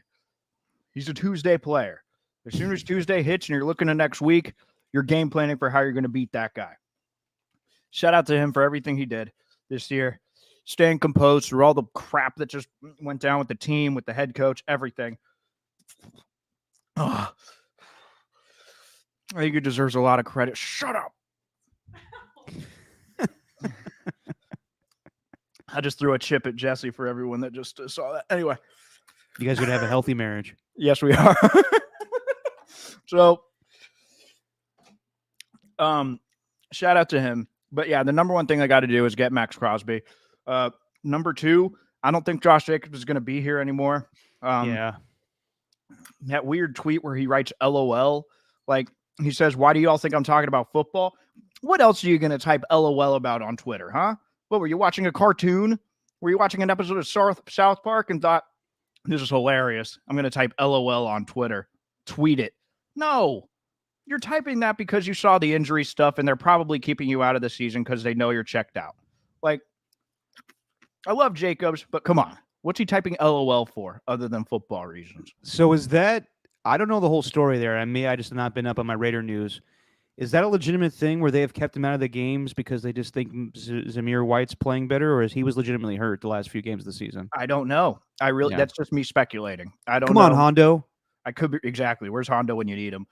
He's a Tuesday player. As soon as Tuesday hits and you're looking at next week, you're game planning for how you're going to beat that guy. Shout out to him for everything he did this year, staying composed through all the crap that just went down with the team, with the head coach, everything. Oh, I think he deserves a lot of credit. Shut up. I just threw a chip at Jesse for everyone that just saw that. Anyway. You guys would have a healthy marriage. Yes, we are. So, shout out to him. But yeah, the number one thing I got to do is get Max Crosby. Number two, I don't think Josh Jacobs is going to be here anymore. Yeah. That weird tweet where he writes LOL, like he says, "Why do you all think I'm talking about football?" What else are you going to type LOL about on Twitter, huh? What, were you watching a cartoon? Were you watching an episode of South Park and thought, this is hilarious, I'm going to type LOL on Twitter, tweet it? No, you're typing that because you saw the injury stuff and they're probably keeping you out of the season because they know you're checked out. Like, I love Jacobs, but come on. What's he typing LOL for other than football reasons? So is that, I don't know the whole story there. I just have not been up on my Raider news. Is that a legitimate thing where they have kept him out of the games because they just think Zamir White's playing better, or is he was legitimately hurt the last few games of the season? I don't know. That's just me speculating. I don't know. Come on, Hondo. I could be, exactly. Where's Hondo when you need him?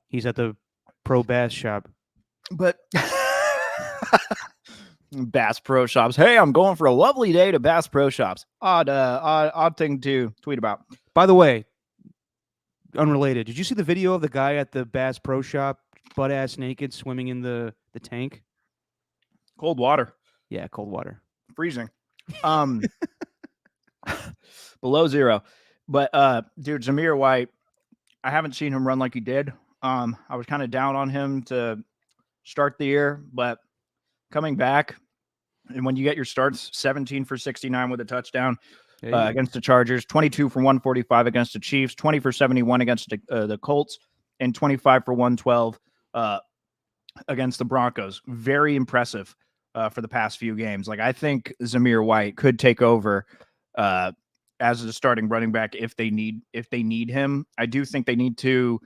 He's at the Pro Bass shop. But Bass Pro Shops. Hey, I'm going for a lovely day to Bass Pro Shops. Odd thing to tweet about. By the way, unrelated, did you see the video of the guy at the Bass Pro Shop, butt ass naked, swimming in the tank? Cold water. Yeah, cold water. Freezing. Below zero. But dude, Zamir White, I haven't seen him run like he did. I was kind of down on him to start the year, but coming back, and when you get your starts, 17 for 69 with a touchdown against the Chargers, 22 for 145 against the Chiefs, 20 for 71 against the Colts, and 25 for 112 against the Broncos. Very impressive for the past few games. Like, I think Zamir White could take over as a starting running back if they need him. I do think they need to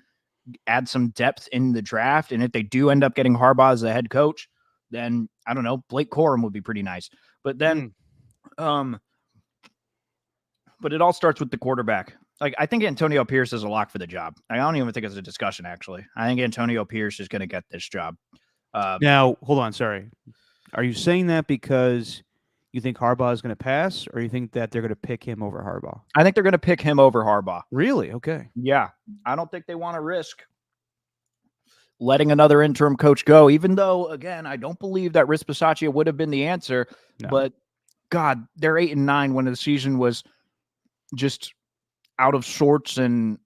add some depth in the draft, and if they do end up getting Harbaugh as the head coach, then I don't know, Blake Corum would be pretty nice. But then but it all starts with the quarterback. Like, I think Antonio Pierce is a lock for the job. I don't even think it's a discussion, actually. I think Antonio Pierce is going to get this job. Now, hold on. Sorry. Are you saying that because you think Harbaugh is going to pass, or you think that they're going to pick him over Harbaugh? I think they're going to pick him over Harbaugh. Really? Okay. Yeah. I don't think they want to risk letting another interim coach go, even though, again, I don't believe that Rich Bisaccia would have been the answer. No. But, God, they're 8-9 when the season was just out of sorts and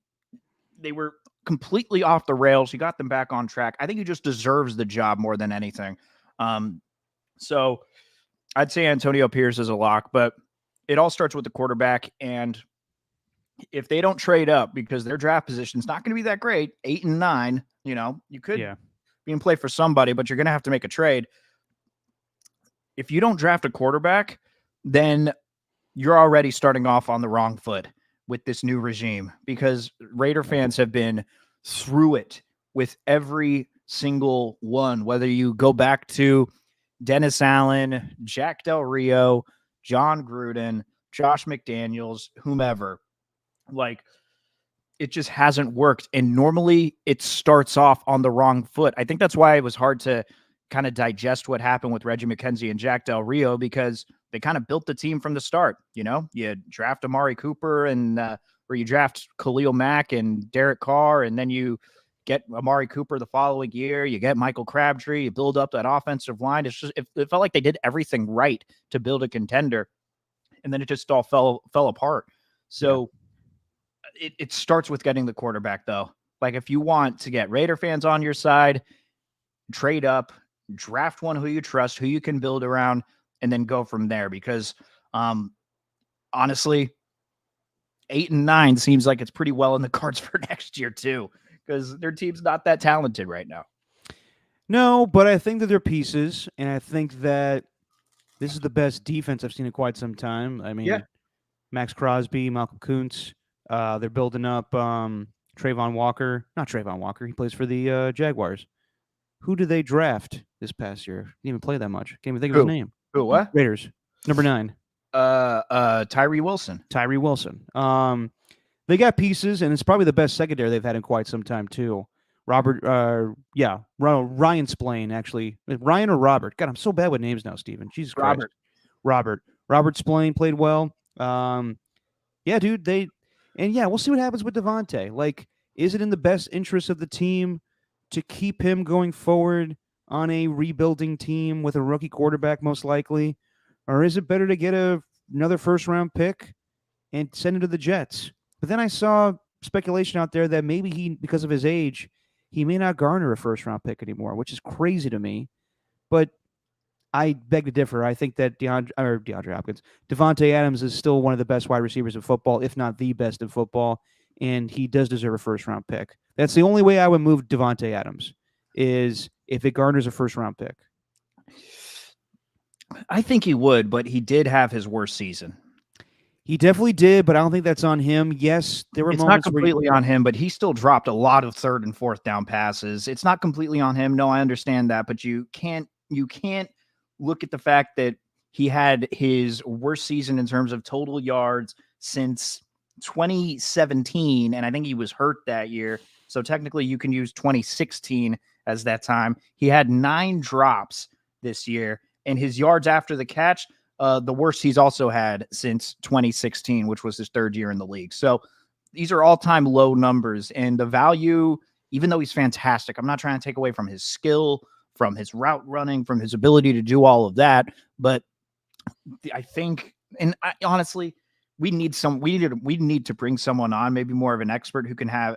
they were completely off the rails. He got them back on track. I think he just deserves the job more than anything. So I'd say Antonio Pierce is a lock, but it all starts with the quarterback. And if they don't trade up, because their draft position is not going to be that great, 8-9, you know, you could be in play for somebody, but you're going to have to make a trade. If you don't draft a quarterback, then you're already starting off on the wrong foot with this new regime, because Raider fans have been through it with every single one, whether you go back to Dennis Allen, Jack Del Rio, John Gruden, Josh McDaniels, whomever. Like, it just hasn't worked. And normally it starts off on the wrong foot. I think that's why it was hard to kind of digest what happened with Reggie McKenzie and Jack Del Rio, because they kind of built the team from the start. You know, you draft Amari Cooper and or you draft Khalil Mack and Derek Carr, and then you get Amari Cooper the following year. You get Michael Crabtree. You build up that offensive line. It's just it felt like they did everything right to build a contender, and then it just all fell apart. So it starts with getting the quarterback, though. Like, if you want to get Raider fans on your side, trade up, draft one who you trust, who you can build around, and then go from there. Because honestly, 8-9 seems like it's pretty well in the cards for next year too. because their team's not that talented right now. No, but I think that they're pieces, and I think that this is the best defense I've seen in quite some time. I mean, Yeah. Max Crosby, Malcolm Kuntz. They're building up Trayvon Walker. Not Trayvon Walker. He plays for the Jaguars. Who did they draft this past year? Didn't even play that much. Can't even think of his Who? name. Who? What? Raiders. Number 9. Tyree Wilson. Tyree Wilson. They got pieces, and it's probably the best secondary they've had in quite some time too. Ryan Splain, actually. Ryan or Robert? God, I'm so bad with names now, Steven. Jesus Christ. Robert Splain played well. Yeah, dude, we'll see what happens with Devontae. Like, is it in the best interest of the team to keep him going forward on a rebuilding team with a rookie quarterback, most likely? Or is it better to get another first-round pick and send him to the Jets? But then I saw speculation out there that maybe because of his age, he may not garner a first-round pick anymore, which is crazy to me. But I beg to differ. I think that Devontae Adams is still one of the best wide receivers in football, if not the best in football, and he does deserve a first-round pick. That's the only way I would move Devontae Adams, is if it garners a first-round pick. I think he would, but he did have his worst season. He definitely did, but I don't think that's on him. Yes, there were It's not moments completely on him, but he still dropped a lot of third and fourth down passes. It's not completely on him. No, I understand that, but you can't look at the fact that he had his worst season in terms of total yards since 2017, and I think he was hurt that year. So technically you can use 2016 as that time. He had 9 drops this year, and his yards after the catch, the worst he's also had since 2016, which was his 3rd year in the league. So these are all-time low numbers, and the value, even though he's fantastic, I'm not trying to take away from his skill, from his route running, from his ability to do all of that. But I think, honestly, we need to bring someone on, maybe more of an expert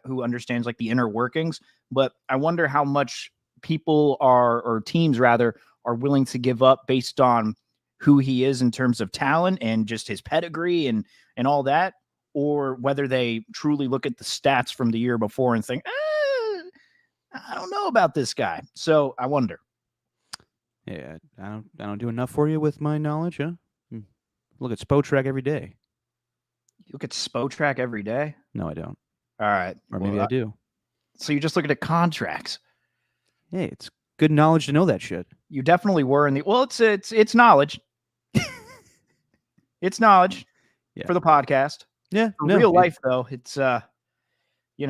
who understands like the inner workings. But I wonder how much people or teams rather, are willing to give up based on who he is in terms of talent and just his pedigree and all that, or whether they truly look at the stats from the year before and think, I don't know about this guy. So I wonder. Yeah, I don't do enough for you with my knowledge, huh? Look at Spotrac every day. You look at Spotrac every day? No, I don't. All right. Or maybe I do. So you're just looking at contracts. Hey, it's good knowledge to know that shit. You definitely were in the it's knowledge. It's knowledge for the podcast. Yeah. For real life though, it's you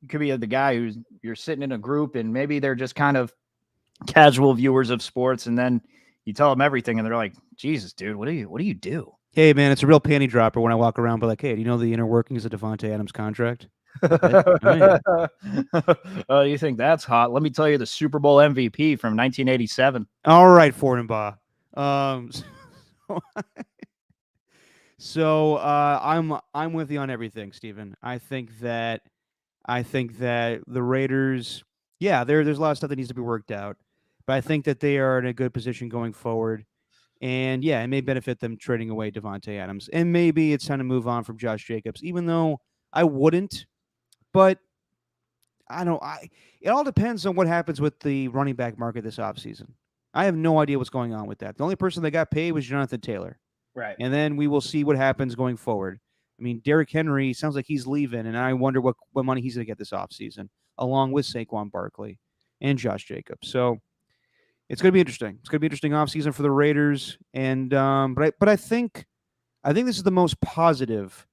could be the guy you're sitting in a group and maybe they're just kind of casual viewers of sports, and then you tell them everything and they're like, Jesus, dude, what do you do? Hey man, it's a real panty dropper when I walk around, but like, hey, do you know the inner workings of Devontae Adams' contract? Oh, yeah. You think that's hot? Let me tell you the Super Bowl MVP from 1987. All right, Fortenbaugh. So I'm with you on everything, Steven. I think that the Raiders, there's a lot of stuff that needs to be worked out, but I think that they are in a good position going forward. And it may benefit them trading away Devontae Adams. And maybe it's time to move on from Josh Jacobs, even though I wouldn't. But it all depends on what happens with the running back market this offseason. I have no idea what's going on with that. The only person that got paid was Jonathan Taylor. Right. And then we will see what happens going forward. I mean, Derrick Henry sounds like he's leaving, and I wonder what money he's going to get this offseason, along with Saquon Barkley and Josh Jacobs. So it's going to be interesting. It's going to be an interesting offseason for the Raiders. And but I think this is the most positive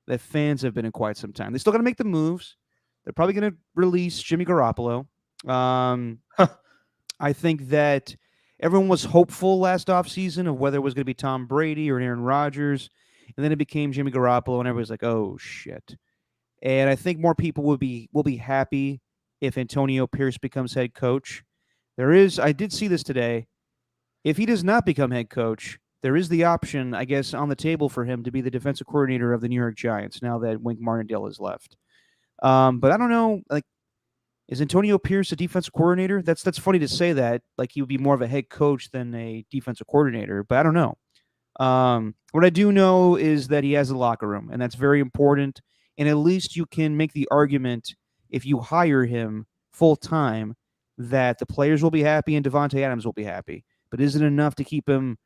that fans have been in quite some time. They still got to make the moves. They're probably going to release Jimmy Garoppolo. I think that everyone was hopeful last offseason of whether it was going to be Tom Brady or Aaron Rodgers, and then it became Jimmy Garoppolo, and everybody's like, "Oh shit!" And I think more people will be happy if Antonio Pierce becomes head coach. I did see this today. If he does not become head coach, there is the option, I guess, on the table for him to be the defensive coordinator of the New York Giants now that Wink Martindale has left. But I don't know, like, is Antonio Pierce a defensive coordinator? That's funny to say that, like he would be more of a head coach than a defensive coordinator, but I don't know. What I do know is that he has a locker room, and that's very important. And at least you can make the argument if you hire him full time, that the players will be happy and Devontae Adams will be happy. But is it enough to keep him,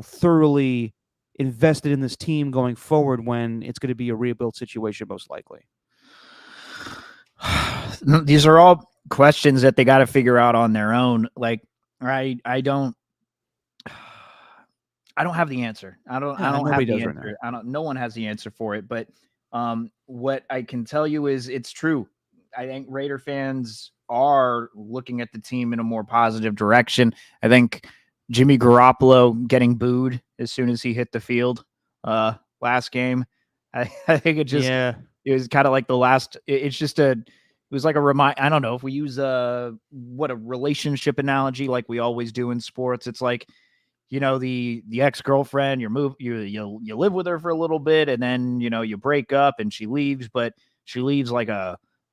thoroughly invested in this team going forward when it's going to be a rebuild situation most likely? These are all questions that they got to figure out on their own. Like, I don't have the answer. I don't have nobody the does right answer. No one has the answer for it. But what I can tell you is it's true. I think Raider fans are looking at the team in a more positive direction. I think Jimmy Garoppolo getting booed as soon as he hit the field last game. I think it just it was kind of like the last. It was like a remind. I don't know if we use a relationship analogy like we always do in sports. It's like, the ex-girlfriend, you live with her for a little bit and then, you break up and she leaves, but she leaves like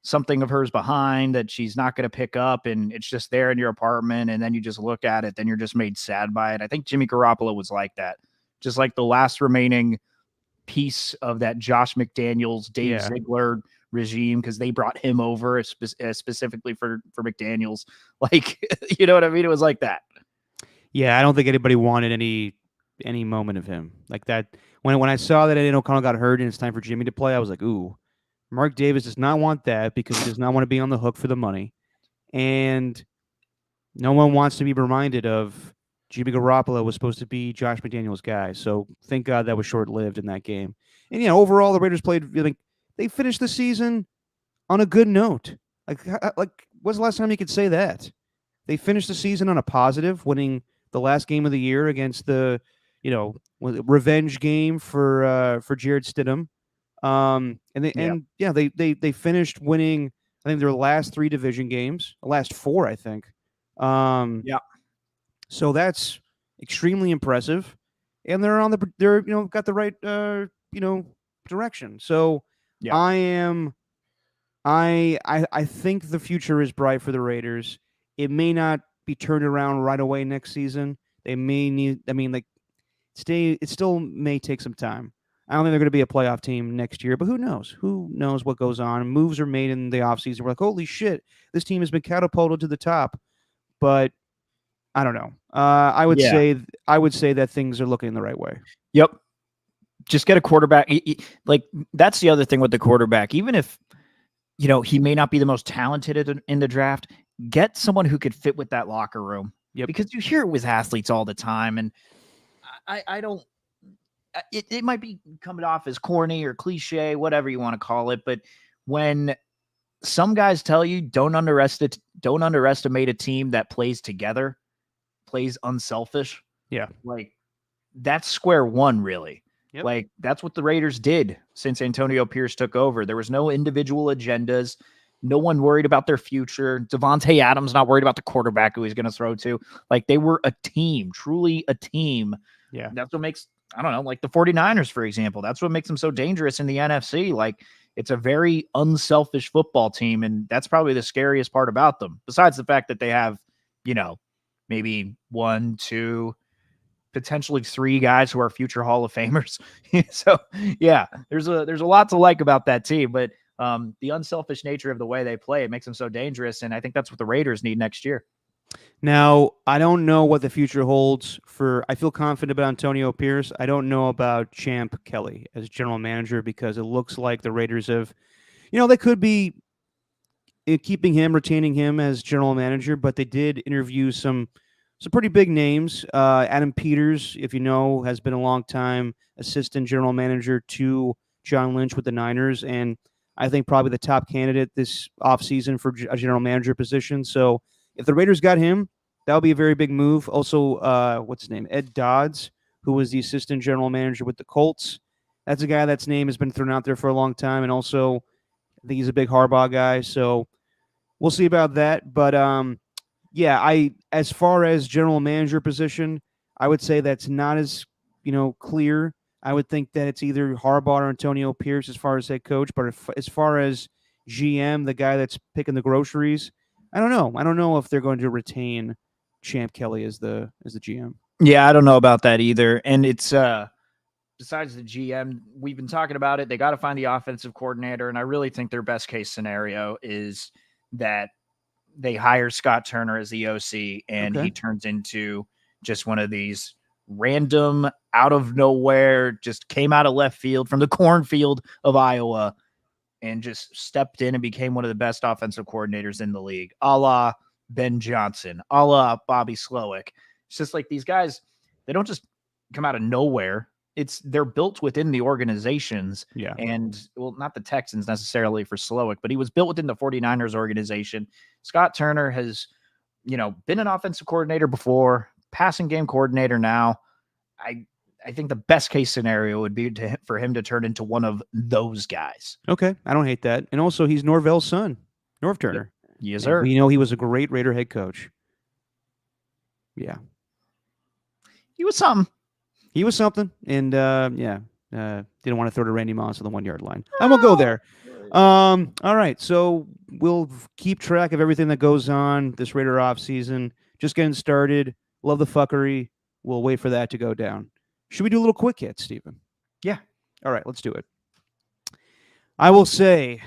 something of hers behind that she's not going to pick up. And it's just there in your apartment. And then you just look at it, then you're just made sad by it. I think Jimmy Garoppolo was like that, just like the last remaining piece of that Josh McDaniels, Dave Ziegler regime, because they brought him over specifically for McDaniels. Like, you know what I mean? It was like that. Yeah, I don't think anybody wanted any moment of him like that. When I saw that Aiden O'Connell got hurt and it's time for Jimmy to play, I was like, ooh, Mark Davis does not want that because he does not want to be on the hook for the money. And no one wants to be reminded of Jimmy Garoppolo was supposed to be Josh McDaniels' guy. So thank God that was short-lived in that game. And, overall, the Raiders played, they finished the season on a good note. Like, when's the last time you could say that? They finished the season on a positive, winning the last game of the year against the, revenge game for Jared Stidham. They finished winning, I think, their last 3 division games, the last 4, I think. So that's extremely impressive, and they're got the right direction. So I think the future is bright for the Raiders. It may not be turned around right away next season. They may need, it still may take some time. I don't think they're going to be a playoff team next year, but who knows? Who knows what goes on? Moves are made in the offseason. We're like, holy shit, this team has been catapulted to the top. But I don't know. I would say that things are looking the right way. Yep. Just get a quarterback. Like, that's the other thing with the quarterback. Even if, he may not be the most talented in the draft, get someone who could fit with that locker room. Yep. Because you hear it with athletes all the time. And I don't, it might be coming off as corny or cliche, whatever you want to call it. But when some guys tell you don't underestimate a team that plays together, plays unselfish. Yeah. Like, that's square one, really. Yep. Like, that's what the Raiders did since Antonio Pierce took over. There was no individual agendas. No one worried about their future. Devontae Adams not worried about the quarterback who he's going to throw to. Like, they were a team, truly a team. Yeah. That's what makes, I don't know, like the 49ers, for example. That's what makes them so dangerous in the NFC. Like, it's a very unselfish football team, and that's probably the scariest part about them, besides the fact that they have, maybe 1, 2, potentially 3 guys who are future Hall of Famers. So, yeah, there's a lot to like about that team, but the unselfish nature of the way they play, it makes them so dangerous, and I think that's what the Raiders need next year. Now, I don't know what the future holds for. I feel confident about Antonio Pierce. I don't know about Champ Kelly as general manager because it looks like the Raiders have, they could be retaining him as general manager, but they did interview some pretty big names. Adam Peters, if you know, has been a long time assistant general manager to John Lynch with the Niners, and I think probably the top candidate this offseason for a general manager position. So if the Raiders got him, that would be a very big move. Also, what's his name? Ed Dodds, who was the assistant general manager with the Colts. That's a guy that's name has been thrown out there for a long time. And also, I think he's a big Harbaugh guy. So we'll see about that. But, as far as general manager position, I would say that's not as, clear. I would think that it's either Harbaugh or Antonio Pierce as far as head coach. But as far as GM, the guy that's picking the groceries, I don't know. I don't know if they're going to retain Champ Kelly as the GM. Yeah, I don't know about that either. And it's besides the GM, we've been talking about it. They got to find the offensive coordinator, and I really think their best case scenario is that they hire Scott Turner as the OC, and Okay. he turns into just one of these random, out of nowhere, just came out of left field from the cornfield of Iowa and just stepped in and became one of the best offensive coordinators in the league, a la Ben Johnson, a la Bobby Slowick. It's just like these guys, they don't just come out of nowhere. They're built within the organizations. Yeah. And, well, not the Texans necessarily for Slowick, but he was built within the 49ers organization. Scott Turner has, been an offensive coordinator before, passing game coordinator now. I think the best case scenario would be for him to turn into one of those guys. Okay. I don't hate that. And also, he's Norvell's son, Norv Turner. Yes, And sir. we know he was a great Raider head coach. Yeah. He was something. He was something. And, didn't want to throw to Randy Moss on the 1 yard line. I won't go there. All right. So we'll keep track of everything that goes on this Raider off season. Just getting started. Love the fuckery. We'll wait for that to go down. Should we do a little quick hit, Stephen? Yeah. All right, let's do it. I will say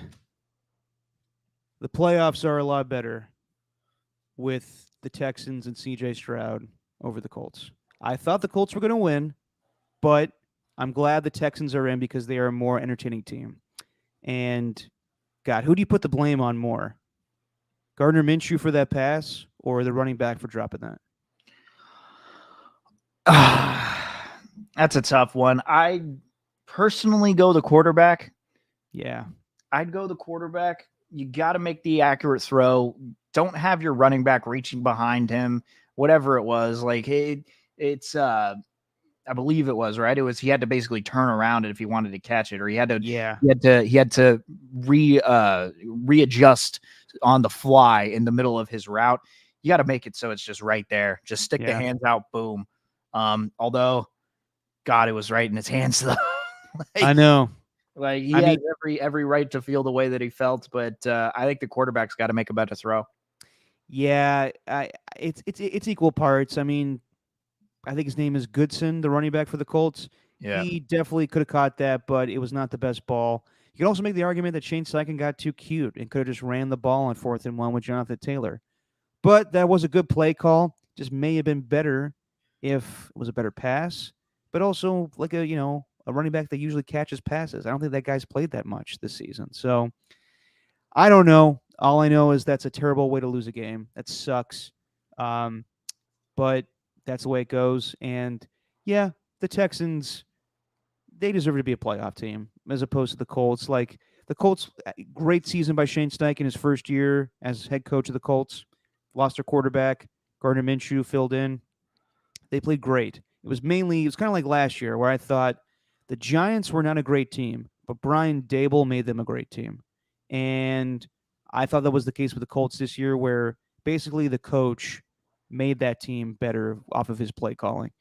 the playoffs are a lot better with the Texans and CJ Stroud over the Colts. I thought the Colts were going to win, but I'm glad the Texans are in because they are a more entertaining team. And, God, who do you put the blame on more? Gardner Minshew for that pass or the running back for dropping that? That's a tough one. I personally go the quarterback. Yeah. I'd go the quarterback. You got to make the accurate throw. Don't have your running back reaching behind him, whatever it was. Like it's I believe it was, right? It was, he had to basically turn around it if he wanted to catch it, or he had to readjust on the fly in the middle of his route. You got to make it so it's just right there. Just stick the hands out, boom. Although, God, it was right in his hands though. I know. Like he had every right to feel the way that he felt, but I think the quarterback's got to make a better throw. Yeah, it's equal parts. I mean, I think his name is Goodson, the running back for the Colts. Yeah. He definitely could have caught that, but it was not the best ball. You can also make the argument that Shane Steichen got too cute and could have just ran the ball on 4th and 1 with Jonathan Taylor. But that was a good play call. Just may have been better if it was a better pass, but also like a running back that usually catches passes. I don't think that guy's played that much this season. So I don't know. All I know is that's a terrible way to lose a game. That sucks. But that's the way it goes. And yeah, the Texans, they deserve to be a playoff team as opposed to the Colts. Like the Colts, great season by Shane Steichen, his first year as head coach of the Colts. Lost their quarterback. Gardner Minshew filled in. They played great. It was kind of like last year where I thought the Giants were not a great team, but Brian Daboll made them a great team. And I thought that was the case with the Colts this year where basically the coach made that team better off of his play calling.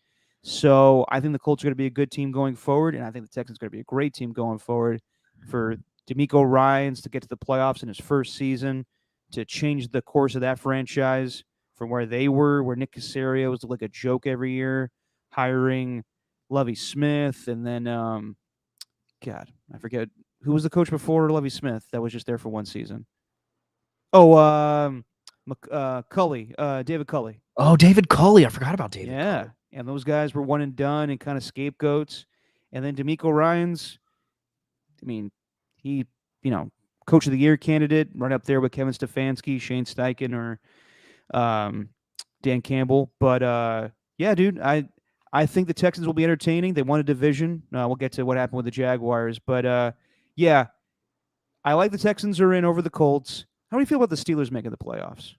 So I think the Colts are going to be a good team going forward, and I think the Texans are going to be a great team going forward for D'Amico Ryans to get to the playoffs in his first season, to change the course of that franchise from where they were, where Nick Caserio was like a joke every year, hiring Lovie Smith, and then, God, I forget, who was the coach before Lovie Smith that was just there for one season? Oh, Culley, David Culley. Oh, David Culley. I forgot about David Culley. And those guys were one and done and kind of scapegoats. And then D'Amico Ryans, I mean, he, coach of the year candidate, right up there with Kevin Stefanski, Shane Steichen, or Dan Campbell. But yeah, dude, I think the Texans will be entertaining. They won a division. We'll get to what happened with the Jaguars. But yeah, I like the Texans are in over the Colts. How do you feel about the Steelers making the playoffs?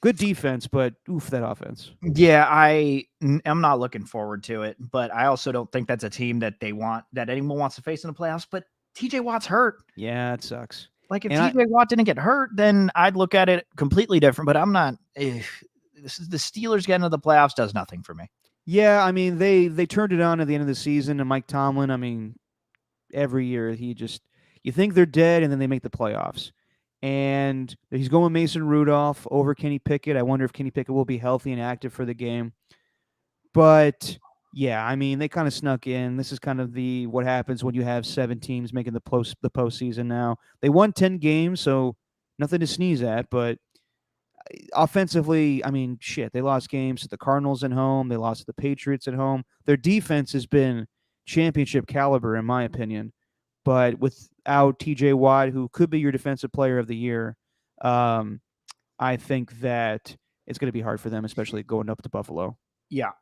Good defense, but oof, that offense. Yeah, I'm not looking forward to it, but I also don't think that's a team that anyone wants to face in the playoffs. But TJ Watt's hurt. Yeah, it sucks. Like if TJ Watt didn't get hurt, then I'd look at it completely different. But I'm not. This is the Steelers getting to the playoffs does nothing for me. Yeah, I mean they turned it on at the end of the season, and Mike Tomlin. I mean, every year you think they're dead, and then they make the playoffs. And he's going Mason Rudolph over Kenny Pickett. I wonder if Kenny Pickett will be healthy and active for the game. But Yeah, I mean, they kind of snuck in. This is kind of what happens when you have 7 teams making the postseason now. They won 10 games, so nothing to sneeze at, but offensively, I mean, shit, they lost games to the Cardinals at home, they lost to the Patriots at home. Their defense has been championship caliber in my opinion, but without TJ Watt, who could be your defensive player of the year, I think that it's going to be hard for them, especially going up to Buffalo. Yeah.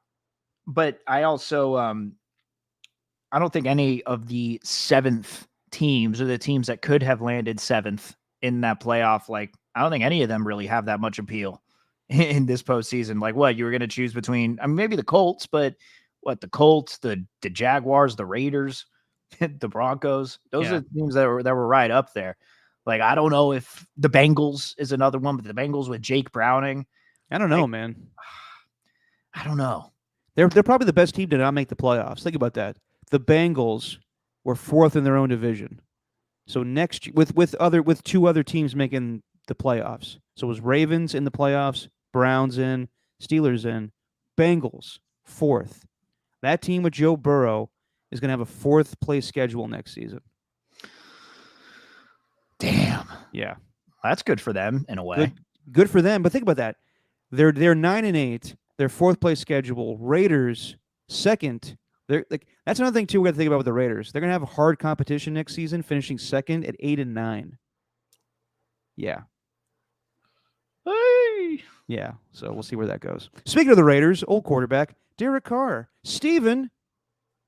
But I also I don't think any of the 7th teams or the teams that could have landed 7th in that playoff, like I don't think any of them really have that much appeal in this postseason. Like what you were going to choose between, I mean, maybe the Colts, but what the Colts, the Jaguars, the Raiders, the Broncos, those are the teams that were right up there. Like I don't know if the Bengals is another one, but the Bengals with Jake Browning, I don't know, man. I don't know. They're probably the best team to not make the playoffs. Think about that. The Bengals were 4th in their own division. So next with 2 other teams making the playoffs. So it was Ravens in the playoffs, Browns in, Steelers in, Bengals 4th. That team with Joe Burrow is going to have a 4th place schedule next season. Damn. Yeah. That's good for them in a way. Good for them, but think about that. They're 9-8. Their 4th place schedule. Raiders 2nd. They're like that's another thing too we got to think about with the Raiders. They're gonna have hard competition next season, finishing 2nd at 8-9. Yeah. Hey. Yeah. So we'll see where that goes. Speaking of the Raiders, old quarterback Derek Carr, Steven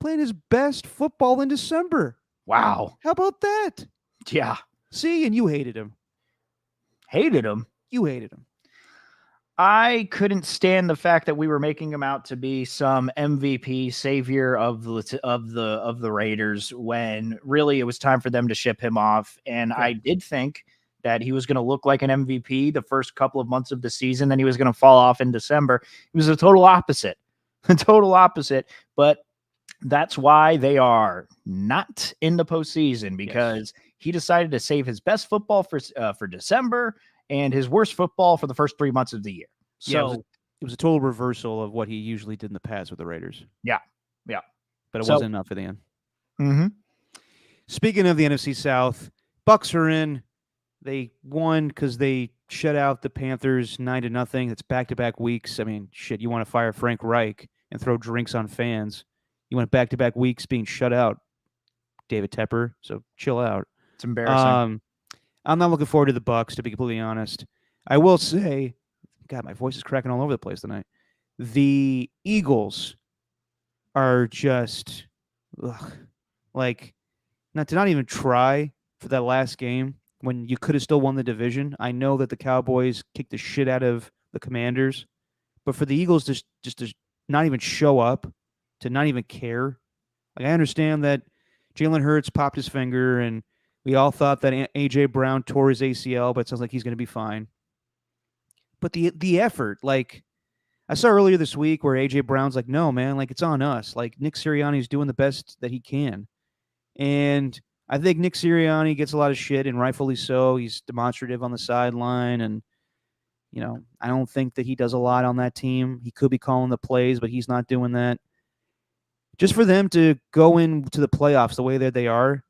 playing his best football in December. Wow. How about that? Yeah. See, and you hated him. Hated him. You hated him. I couldn't stand the fact that we were making him out to be some MVP savior of the Raiders when really it was time for them to ship him off. And I did think that he was going to look like an MVP the first couple of months of the season, then he was going to fall off in December. He was a total opposite, But that's why they are not in the postseason because he decided to save his best football for December and his worst football for the first 3 months of the year. So it was a total reversal of what he usually did in the past with the Raiders. Yeah. But it wasn't enough for the end. Mm-hmm. Speaking of the NFC South, Bucks are in. They won because they shut out the Panthers 9-0. It's back-to-back weeks. I mean, shit, you want to fire Frank Reich and throw drinks on fans. You want back-to-back weeks being shut out, David Tepper. So chill out. It's embarrassing. I'm not looking forward to the Bucks, to be completely honest. I will say, God, my voice is cracking all over the place tonight. The Eagles are just like not even try for that last game when you could have still won the division. I know that the Cowboys kicked the shit out of the Commanders, but for the Eagles just to not even show up, to not even care. Like I understand that Jalen Hurts popped his finger and we all thought that A.J. Brown tore his ACL, but it sounds like he's going to be fine. But the effort, like I saw earlier this week where A.J. Brown's like, no, man, like it's on us. Like Nick Sirianni's doing the best that he can. And I think Nick Sirianni gets a lot of shit, and rightfully so. He's demonstrative on the sideline. And, you know, I don't think that he does a lot on that team. He could be calling the plays, but he's not doing that. Just for them to go into the playoffs the way that they are,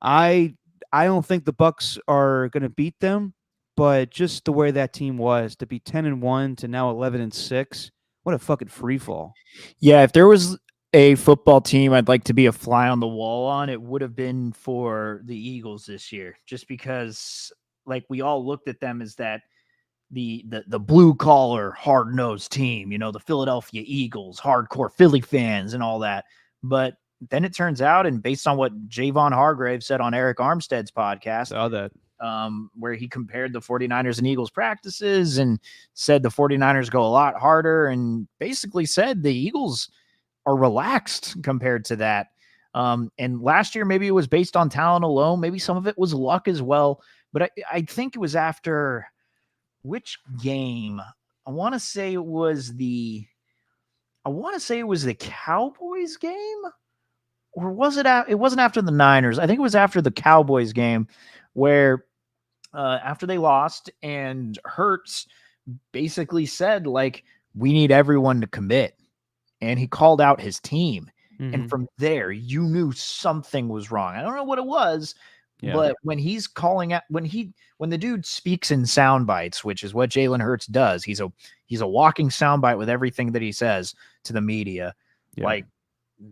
I don't think the Bucks are going to beat them, but just the way that team was to be 10-1 to now 11-6, what a fucking free fall. Yeah, if there was a football team I'd like to be a fly on the wall on, it would have been for the Eagles this year, just because like we all looked at them as that the blue collar hard nosed team, you know, the Philadelphia Eagles, hardcore Philly fans and all that. But then it turns out, and based on what Javon Hargrave said on Eric Armstead's podcast, Saw that. Where he compared the 49ers and Eagles practices and said the 49ers go a lot harder and basically said the Eagles are relaxed compared to that. And last year, maybe it was based on talent alone. Maybe some of it was luck as well. But I think it was after which game? I want to say it was the Cowboys game. Or was it? It wasn't after the Niners. I think it was after the Cowboys game where after they lost and Hurts basically said, like, we need everyone to commit. and he called out his team. Mhm. And from there, you knew something was wrong. I don't know what it was, Yeah. but when he's calling out, when the dude speaks in sound bites, which is what Jalen Hurts does, he's a walking sound bite with everything that he says to the media. Yeah. Like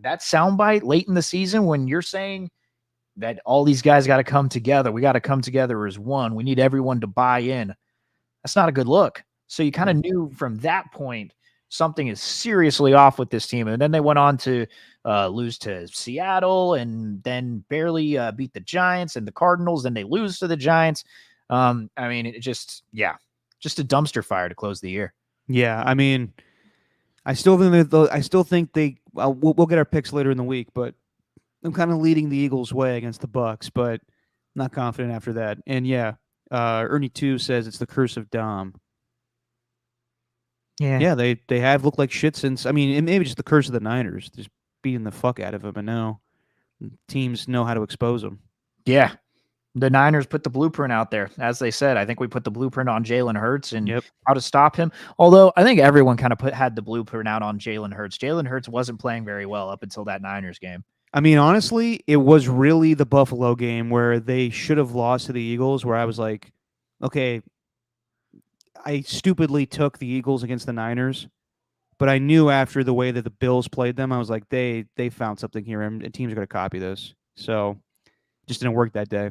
that sound bite late in the season when you're saying that all these guys got to come together. We got to come together as one. We need everyone to buy in. That's not a good look. So you kind of knew from that point something is seriously off with this team. And then they went on to lose to Seattle and then barely beat the Giants and the Cardinals. Then they lose to the Giants. I mean, it just a dumpster fire to close the year. Yeah, I mean, I still think they. We'll get our picks later in the week, but I'm kind of leading the Eagles' way against the Bucks, but not confident after that. And yeah, Ernie 2 says it's the curse of Dom. Yeah, they have looked like shit since. I mean, it maybe just the curse of the Niners, just beating the fuck out of them, and now teams know how to expose them. Yeah. The Niners put the blueprint out there. As they said, I think we put the blueprint on Jalen Hurts and how to stop him. Although I think everyone kind of had the blueprint out on Jalen Hurts. Jalen Hurts wasn't playing very well up until that Niners game. I mean, honestly, it was really the Buffalo game where they should have lost to the Eagles, where I was like, okay, I stupidly took the Eagles against the Niners, but I knew after the way that the Bills played them, I was like, they found something here, and teams are going to copy this. So just didn't work that day.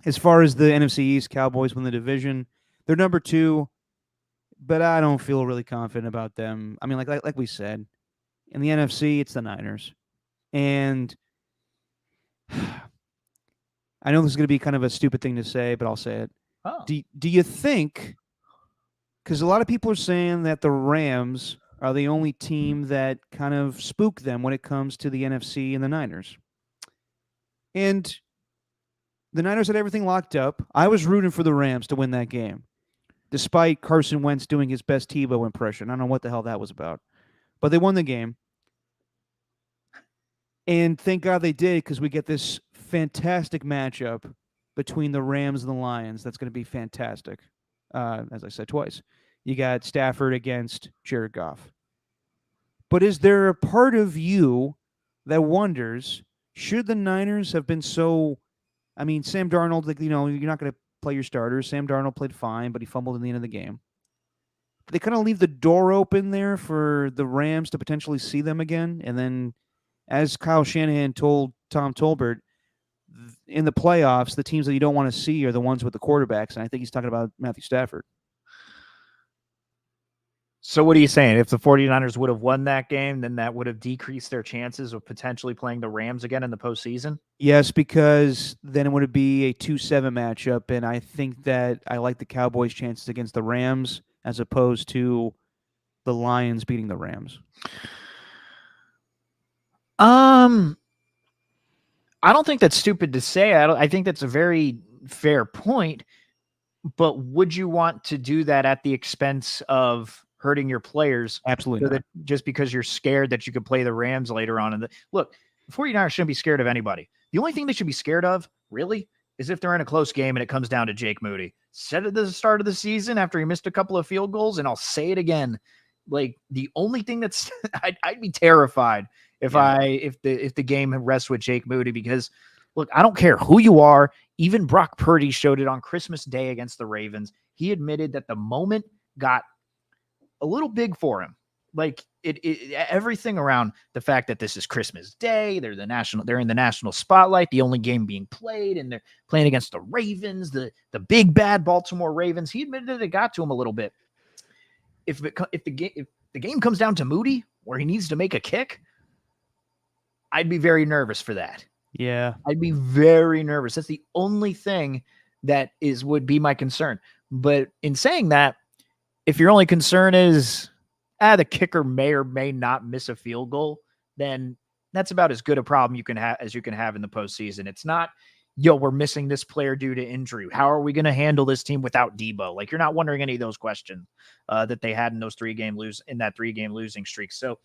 As far as the NFC East, Cowboys win the division. They're number 2, but I don't feel really confident about them. I mean, like we said, in the NFC, it's the Niners. And I know this is going to be kind of a stupid thing to say, but I'll say it. Oh. Do you think, because a lot of people are saying that the Rams are the only team that kind of spook them when it comes to the NFC and the Niners. And the Niners had everything locked up. I was rooting for the Rams to win that game, despite Carson Wentz doing his best Tebow impression. I don't know what the hell that was about. But they won the game. And thank God they did, because we get this fantastic matchup between the Rams and the Lions. That's going to be fantastic. As I said twice, you got Stafford against Jared Goff. But is there a part of you that wonders, should the Niners have been so... I mean, Sam Darnold, you're not going to play your starters. Sam Darnold played fine, but he fumbled in the end of the game. They kind of leave the door open there for the Rams to potentially see them again. And then, as Kyle Shanahan told Tom Tolbert, in the playoffs, the teams that you don't want to see are the ones with the quarterbacks. And I think he's talking about Matthew Stafford. So what are you saying? If the 49ers would have won that game, then that would have decreased their chances of potentially playing the Rams again in the postseason? Yes, because then it would be a 2-7 matchup, and I think that I like the Cowboys' chances against the Rams as opposed to the Lions beating the Rams. I don't think that's stupid to say. I think that's a very fair point, but would you want to do that at the expense of hurting your players? Absolutely. So that just because you're scared that you could play the Rams later on. Look, the 49ers shouldn't be scared of anybody. The only thing they should be scared of, really, is if they're in a close game and it comes down to Jake Moody. Said it at the start of the season after he missed a couple of field goals, and I'll say it again. Like, the only thing that's I'd be terrified if the game rests with Jake Moody, because look, I don't care who you are. Even Brock Purdy showed it on Christmas Day against the Ravens. He admitted that the moment got a little big for him. Like everything around the fact that this is Christmas Day, they're in the national spotlight, the only game being played, and they're playing against the Ravens, the big bad Baltimore Ravens. He admitted that it got to him a little bit. If the game comes down to Moody, where he needs to make a kick, I'd be very nervous for that. Yeah, I'd be very nervous. That's the only thing that would be my concern. But in saying that, if your only concern is the kicker may or may not miss a field goal, then that's about as good a problem you can have in the postseason. It's not, we're missing this player due to injury. How are we going to handle this team without Debo? Like, you're not wondering any of those questions that they had in those 3-game losing streak. So,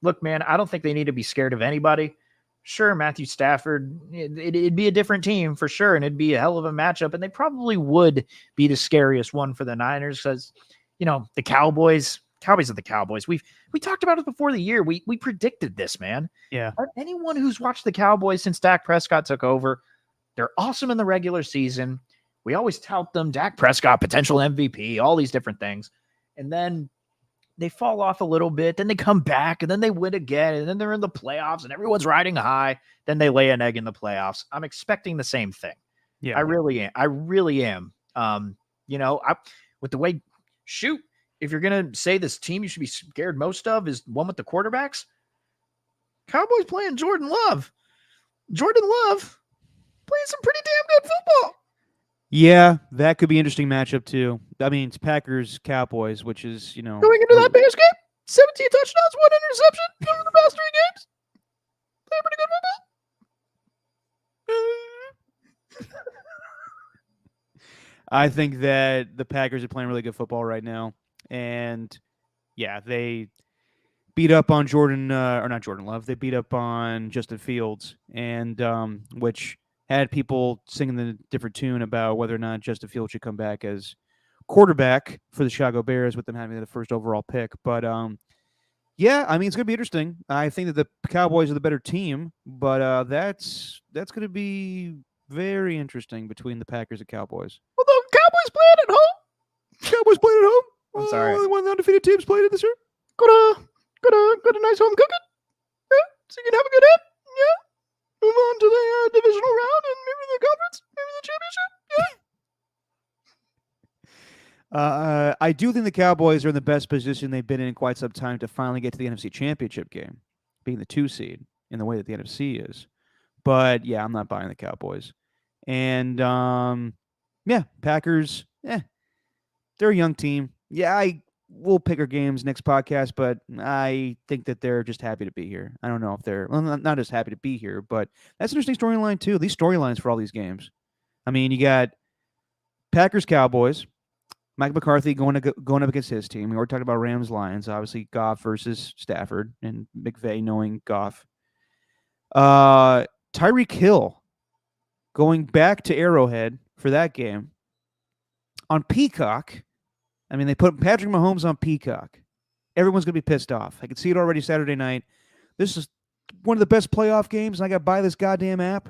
look, man, I don't think they need to be scared of anybody. Sure, Matthew Stafford, it'd be a different team for sure, and it'd be a hell of a matchup, and they probably would be the scariest one for the Niners because, the Cowboys, Cowboys are the Cowboys. We talked about it before the year. We predicted this, man. Yeah. Anyone who's watched the Cowboys since Dak Prescott took over, they're awesome in the regular season. We always tout them, Dak Prescott, potential MVP, all these different things. And then they fall off a little bit, then they come back, and then they win again, and then they're in the playoffs, and everyone's riding high. Then they lay an egg in the playoffs. I'm expecting the same thing. Yeah. I really am. With the way, if you're going to say this team you should be scared most of is one with the quarterbacks, Cowboys playing Jordan Love. Jordan Love playing some pretty damn good football. Yeah, that could be an interesting matchup too. I mean, it's Packers Cowboys, which is, Going into that Bears game, 17 touchdowns, 1 interception over the past 3 games. Playing pretty good football. I think that the Packers are playing really good football right now. And yeah, they beat up on not Jordan Love. They beat up on Justin Fields, and which had people singing the different tune about whether or not Justin Fields should come back as quarterback for the Chicago Bears with them having the first overall pick. But yeah, I mean, it's going to be interesting. I think that the Cowboys are the better team, but that's going to be very interesting between the Packers and Cowboys. Although Cowboys playing at home. Cowboys playing at home. I'm sorry. One of the undefeated teams playing it this year. Got a nice home cooking. Yeah, so you can have a good hit. Yeah. Move on to the divisional round and maybe the conference, maybe the championship. Yeah. I do think the Cowboys are in the best position they've been in quite some time to finally get to the NFC Championship game, being the 2 seed in the way that the NFC is. But yeah, I'm not buying the Cowboys. And yeah, Packers, they're a young team. Yeah, we'll pick our games next podcast, but I think that they're just happy to be here. I don't know if they're not just happy to be here, but that's an interesting storyline too. These storylines for all these games. I mean, you got Packers, Cowboys, Mike McCarthy going up against his team. We already talked about Rams, Lions. Obviously, Goff versus Stafford, and McVay knowing Goff. Tyreek Hill going back to Arrowhead for that game on Peacock. I mean, they put Patrick Mahomes on Peacock. Everyone's going to be pissed off. I can see it already Saturday night. This is one of the best playoff games, and I got to buy this goddamn app.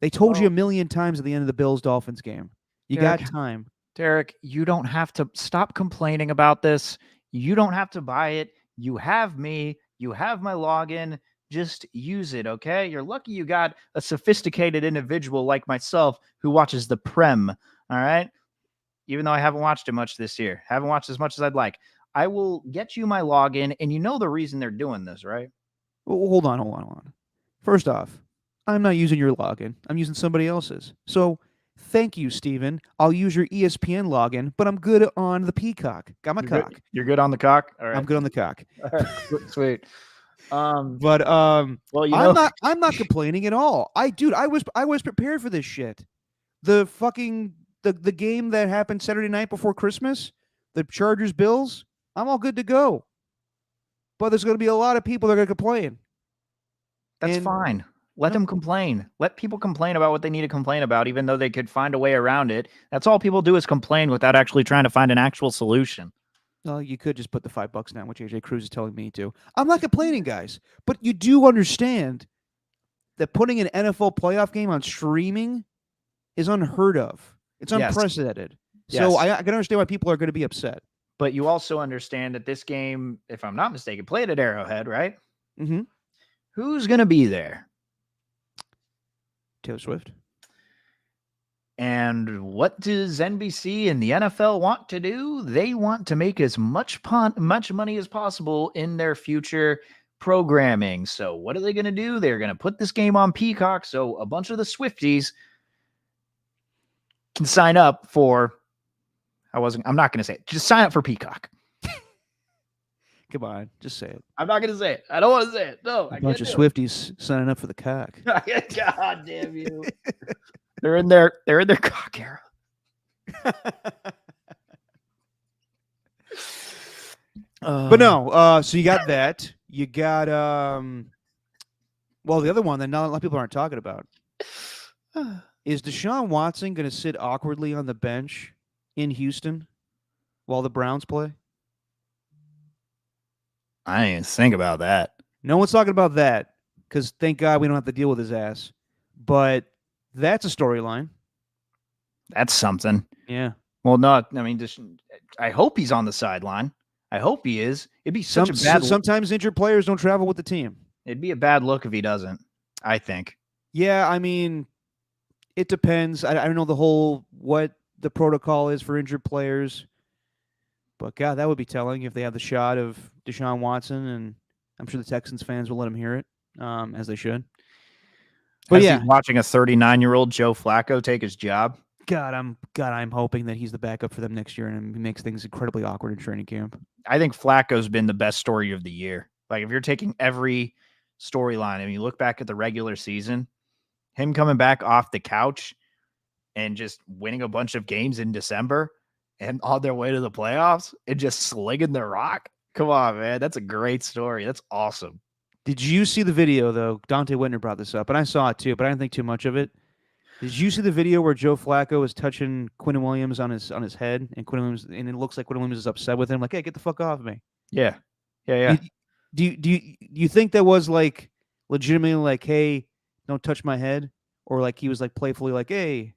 They told you a million times at the end of the Bills-Dolphins game. You got time. Derek, you don't have to stop complaining about this. You don't have to buy it. You have me. You have my login. Just use it, okay? You're lucky you got a sophisticated individual like myself who watches the Prem, all right? Even though I haven't watched it much this year. Haven't watched as much as I'd like. I will get you my login, and you know the reason they're doing this, right? Well, hold on. First off, I'm not using your login. I'm using somebody else's. So thank you, Steven. I'll use your ESPN login, but I'm good on the Peacock. Got my cock. You're good on the cock? All right. I'm good on the cock. All right. Sweet. Well, I'm not complaining at all. I was prepared for this shit. The game that happened Saturday night before Christmas, the Chargers Bills, I'm all good to go. But there's going to be a lot of people that are going to complain. That's fine. Let them complain. Let people complain about what they need to complain about, even though they could find a way around it. That's all people do is complain without actually trying to find an actual solution. Well, you could just put the $5 down, which AJ Cruz is telling me to. I'm not complaining, guys, but you do understand that putting an NFL playoff game on streaming is unheard of. It's unprecedented. Yes. So I can understand why people are going to be upset. But you also understand that this game, if I'm not mistaken, played at Arrowhead, right? Mm-hmm. Who's going to be there? Taylor Swift. And what does NBC and the NFL want to do? They want to make as much money as possible in their future programming. So what are they going to do? They're going to put this game on Peacock so a bunch of the Swifties can sign up for... I'm not going to say it. Just sign up for Peacock. Come on, just say it. I'm not going to say it. I don't want to say it. No, a bunch of Swifties signing up for the cock. God damn you. They're in their cock era. But no, so you got that. You got well, the other one that not a lot of people aren't talking about is Deshaun Watson going to sit awkwardly on the bench in Houston while the Browns play? I didn't even think about that. No one's talking about that because thank God we don't have to deal with his ass. But that's a storyline. That's something. Yeah. Well, no, I mean, I hope he's on the sideline. I hope he is. It'd be such a bad look. Sometimes injured players don't travel with the team. It'd be a bad look if he doesn't, I think. Yeah, I mean, it depends. I don't know what the protocol is for injured players. But, God, that would be telling if they have the shot of Deshaun Watson, and I'm sure the Texans fans will let him hear it, as they should. But, As yeah. he's watching a 39-year-old Joe Flacco take his job. God, I'm hoping that he's the backup for them next year and he makes things incredibly awkward in training camp. I think Flacco's been the best story of the year. Like, if you're taking every storyline and you look back at the regular season, him coming back off the couch and just winning a bunch of games in December and on their way to the playoffs and just slinging the rock. Come on, man. That's a great story. That's awesome. Did you see the video, though? Dante Whitner brought this up, and I saw it too, but I didn't think too much of it. Did you see the video where Joe Flacco is touching Quinn Williams on his head, and it looks like Quinn Williams is upset with him, like, "Hey, get the fuck off me." Yeah. Yeah. Do you think that was like legitimately like, "Hey, don't touch my head," or like he was like playfully like, "Hey,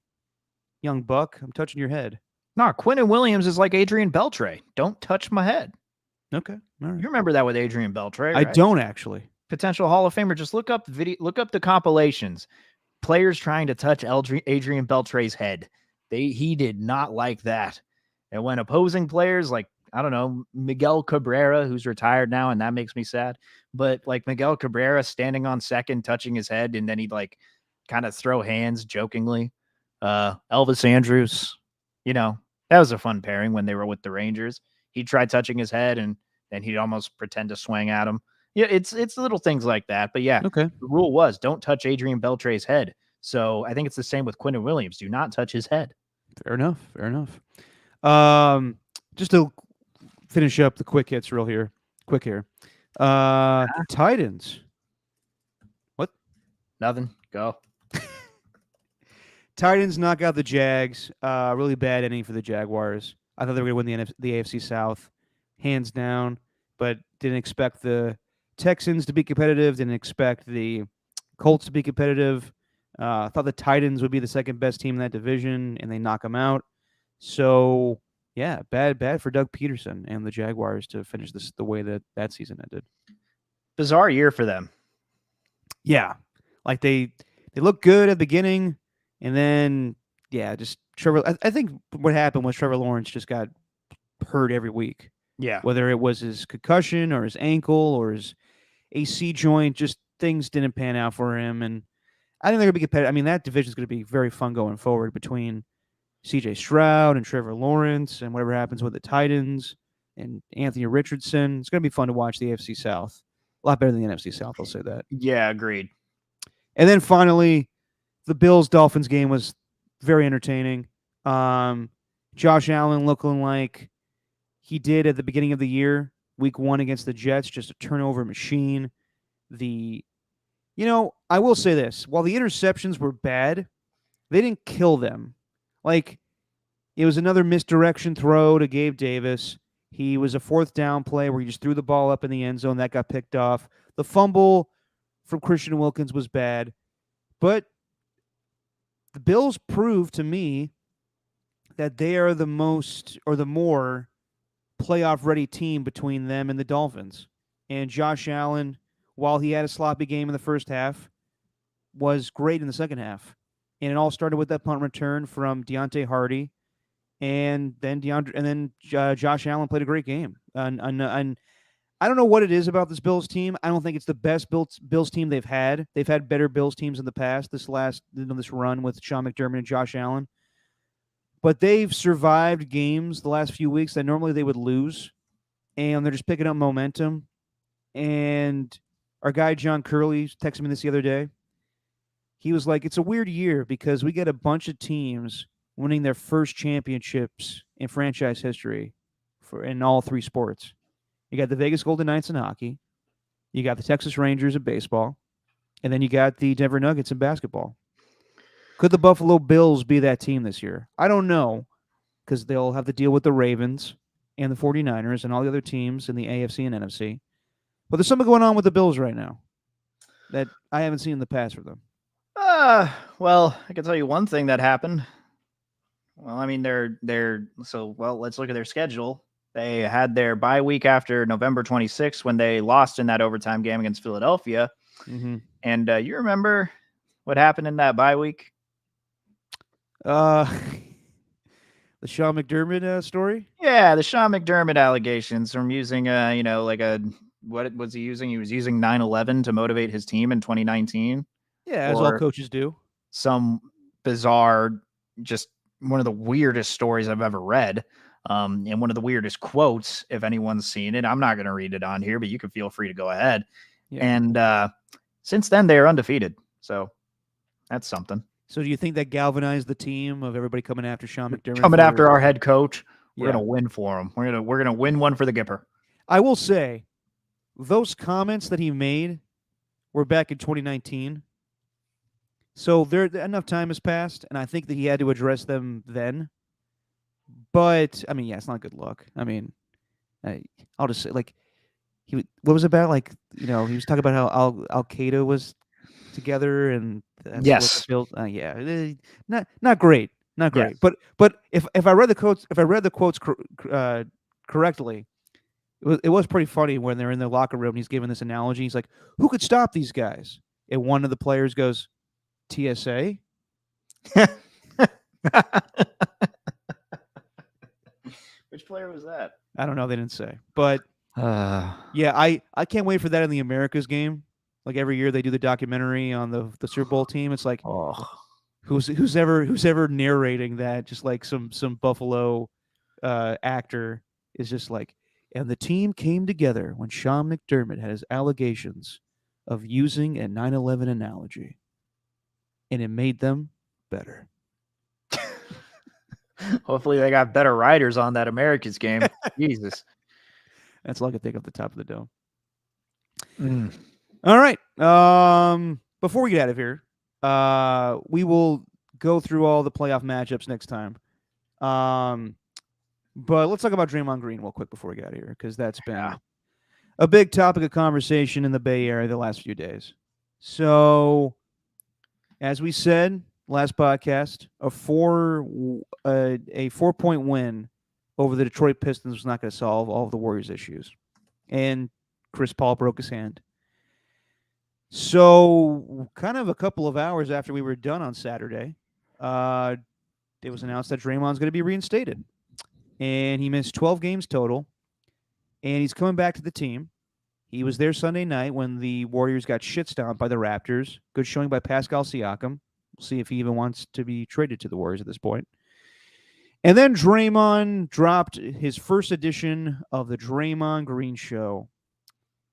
young buck, I'm touching your head"? No, Quinn Williams is like Adrian Beltre. Don't touch my head. Okay, all right. You remember that with Adrian Beltre, I right? don't actually. Potential Hall of Famer. Just look up the video, look up the compilations. Players trying to touch Adrian Beltre's head. He did not like that. And when opposing players like, I don't know, Miguel Cabrera, who's retired now, and that makes me sad, but like Miguel Cabrera standing on second, touching his head, and then he'd like kind of throw hands jokingly. Elvis Andrews, that was a fun pairing when they were with the Rangers. He'd try touching his head and then he'd almost pretend to swing at him. Yeah, it's little things like that. But yeah, Okay. The rule was don't touch Adrian Beltre's head. So I think it's the same with Quinn Williams. Do not touch his head. Fair enough. Just to finish up the quick hits quick here. Titans. What? Nothing. Go. Titans knock out the Jags. Really bad inning for the Jaguars. I thought they were going to win the AFC South, hands down, but didn't expect the Texans to be competitive. Didn't expect the Colts to be competitive. Thought the Titans would be the second best team in that division, and they knock them out. So, yeah, bad for Doug Peterson and the Jaguars to finish this the way that season ended. Bizarre year for them. Yeah, like they look good at the beginning, and then just Trevor. I think what happened was Trevor Lawrence just got hurt every week. Yeah. Whether it was his concussion or his ankle or his AC joint, just things didn't pan out for him. And I think they're going to be competitive. I mean, that division is going to be very fun going forward between C.J. Stroud and Trevor Lawrence and whatever happens with the Titans and Anthony Richardson. It's going to be fun to watch the AFC South. A lot better than the NFC South, I'll say that. Yeah, agreed. And then finally, the Bills-Dolphins game was very entertaining. Josh Allen looking like he did at the beginning of the year, week 1 against the Jets, just a turnover machine. I will say this. While the interceptions were bad, they didn't kill them. Like, it was another misdirection throw to Gabe Davis. He was a 4th down play where he just threw the ball up in the end zone. That got picked off. The fumble from Christian Wilkins was bad. But the Bills proved to me that they are the more playoff-ready team between them and the Dolphins. And Josh Allen, while he had a sloppy game in the first half, was great in the second half. And it all started with that punt return from Deontay Hardy. And then Josh Allen played a great game. And I don't know what it is about this Bills team. I don't think it's the best Bills team they've had. They've had better Bills teams in the past, this run with Sean McDermott and Josh Allen. But they've survived games the last few weeks that normally they would lose. And they're just picking up momentum. And our guy John Curley texted me this the other day. He was like, it's a weird year because we get a bunch of teams winning their first championships in franchise history in all 3 sports. You got the Vegas Golden Knights in hockey. You got the Texas Rangers in baseball. And then you got the Denver Nuggets in basketball. Could the Buffalo Bills be that team this year? I don't know, because they'll have to deal with the Ravens and the 49ers and all the other teams in the AFC and NFC. But there's something going on with the Bills right now that I haven't seen in the past for them. Well, I can tell you one thing that happened. Well, I mean, let's look at their schedule. They had their bye week after November 26th when they lost in that overtime game against Philadelphia. Mm-hmm. And you remember what happened in that bye week? The Sean McDermott story? Yeah, the Sean McDermott allegations from using, what was he using? He was using 9/11 to motivate his team in 2019. Yeah, as all Or coaches do. some bizarre, just one of the weirdest stories I've ever read. And one of the weirdest quotes, if anyone's seen it. I'm not going to read it on here, but you can feel free to go ahead. Yeah. And since then, they are undefeated. So that's something. So do you think that galvanized the team of everybody coming after Sean McDermott? Coming after our head coach, we're Yeah. going to win for him. We're gonna win one for the Gipper. I will say, those comments that he made were back in 2019. So enough time has passed, and I think that he had to address them then. But I mean, yeah, it's not a good look. I mean, I'll just say, like, what was it about? Like, he was talking about how Al Qaeda was together, and that's Yes. what built. Not great, not great. Yes. But if I read the quotes correctly, it was pretty funny when they're in the locker room. And he's giving this analogy. He's like, "Who could stop these guys?" And one of the players goes, "TSA." Which player was that? I don't know. They didn't say, but yeah, I can't wait for that in the Americas game. Like every year they do the documentary on the Super Bowl team. It's like, who's ever narrating that? Just like some Buffalo actor is just like, and the team came together when Sean McDermott had his allegations of using a 9/11 analogy, and it made them better. Hopefully they got better riders on that Americans game. Jesus. That's all I can think of the top of the dome. Mm. All right. Before we get out of here, we will go through all the playoff matchups next time. But let's talk about Draymond Green real quick before we get out of here, because that's been a big topic of conversation in the Bay Area the last few days. So, as we said last podcast, a 4-point win over the Detroit Pistons was not going to solve all of the Warriors' issues. And Chris Paul broke his hand. So, kind of a couple of hours after we were done on Saturday, it was announced that Draymond's going to be reinstated. And he missed 12 games total. And he's coming back to the team. He was there Sunday night when the Warriors got shit-stomped by the Raptors. Good showing by Pascal Siakam. We'll see if he even wants to be traded to the Warriors at this point. And then Draymond dropped his first edition of the Draymond Green Show.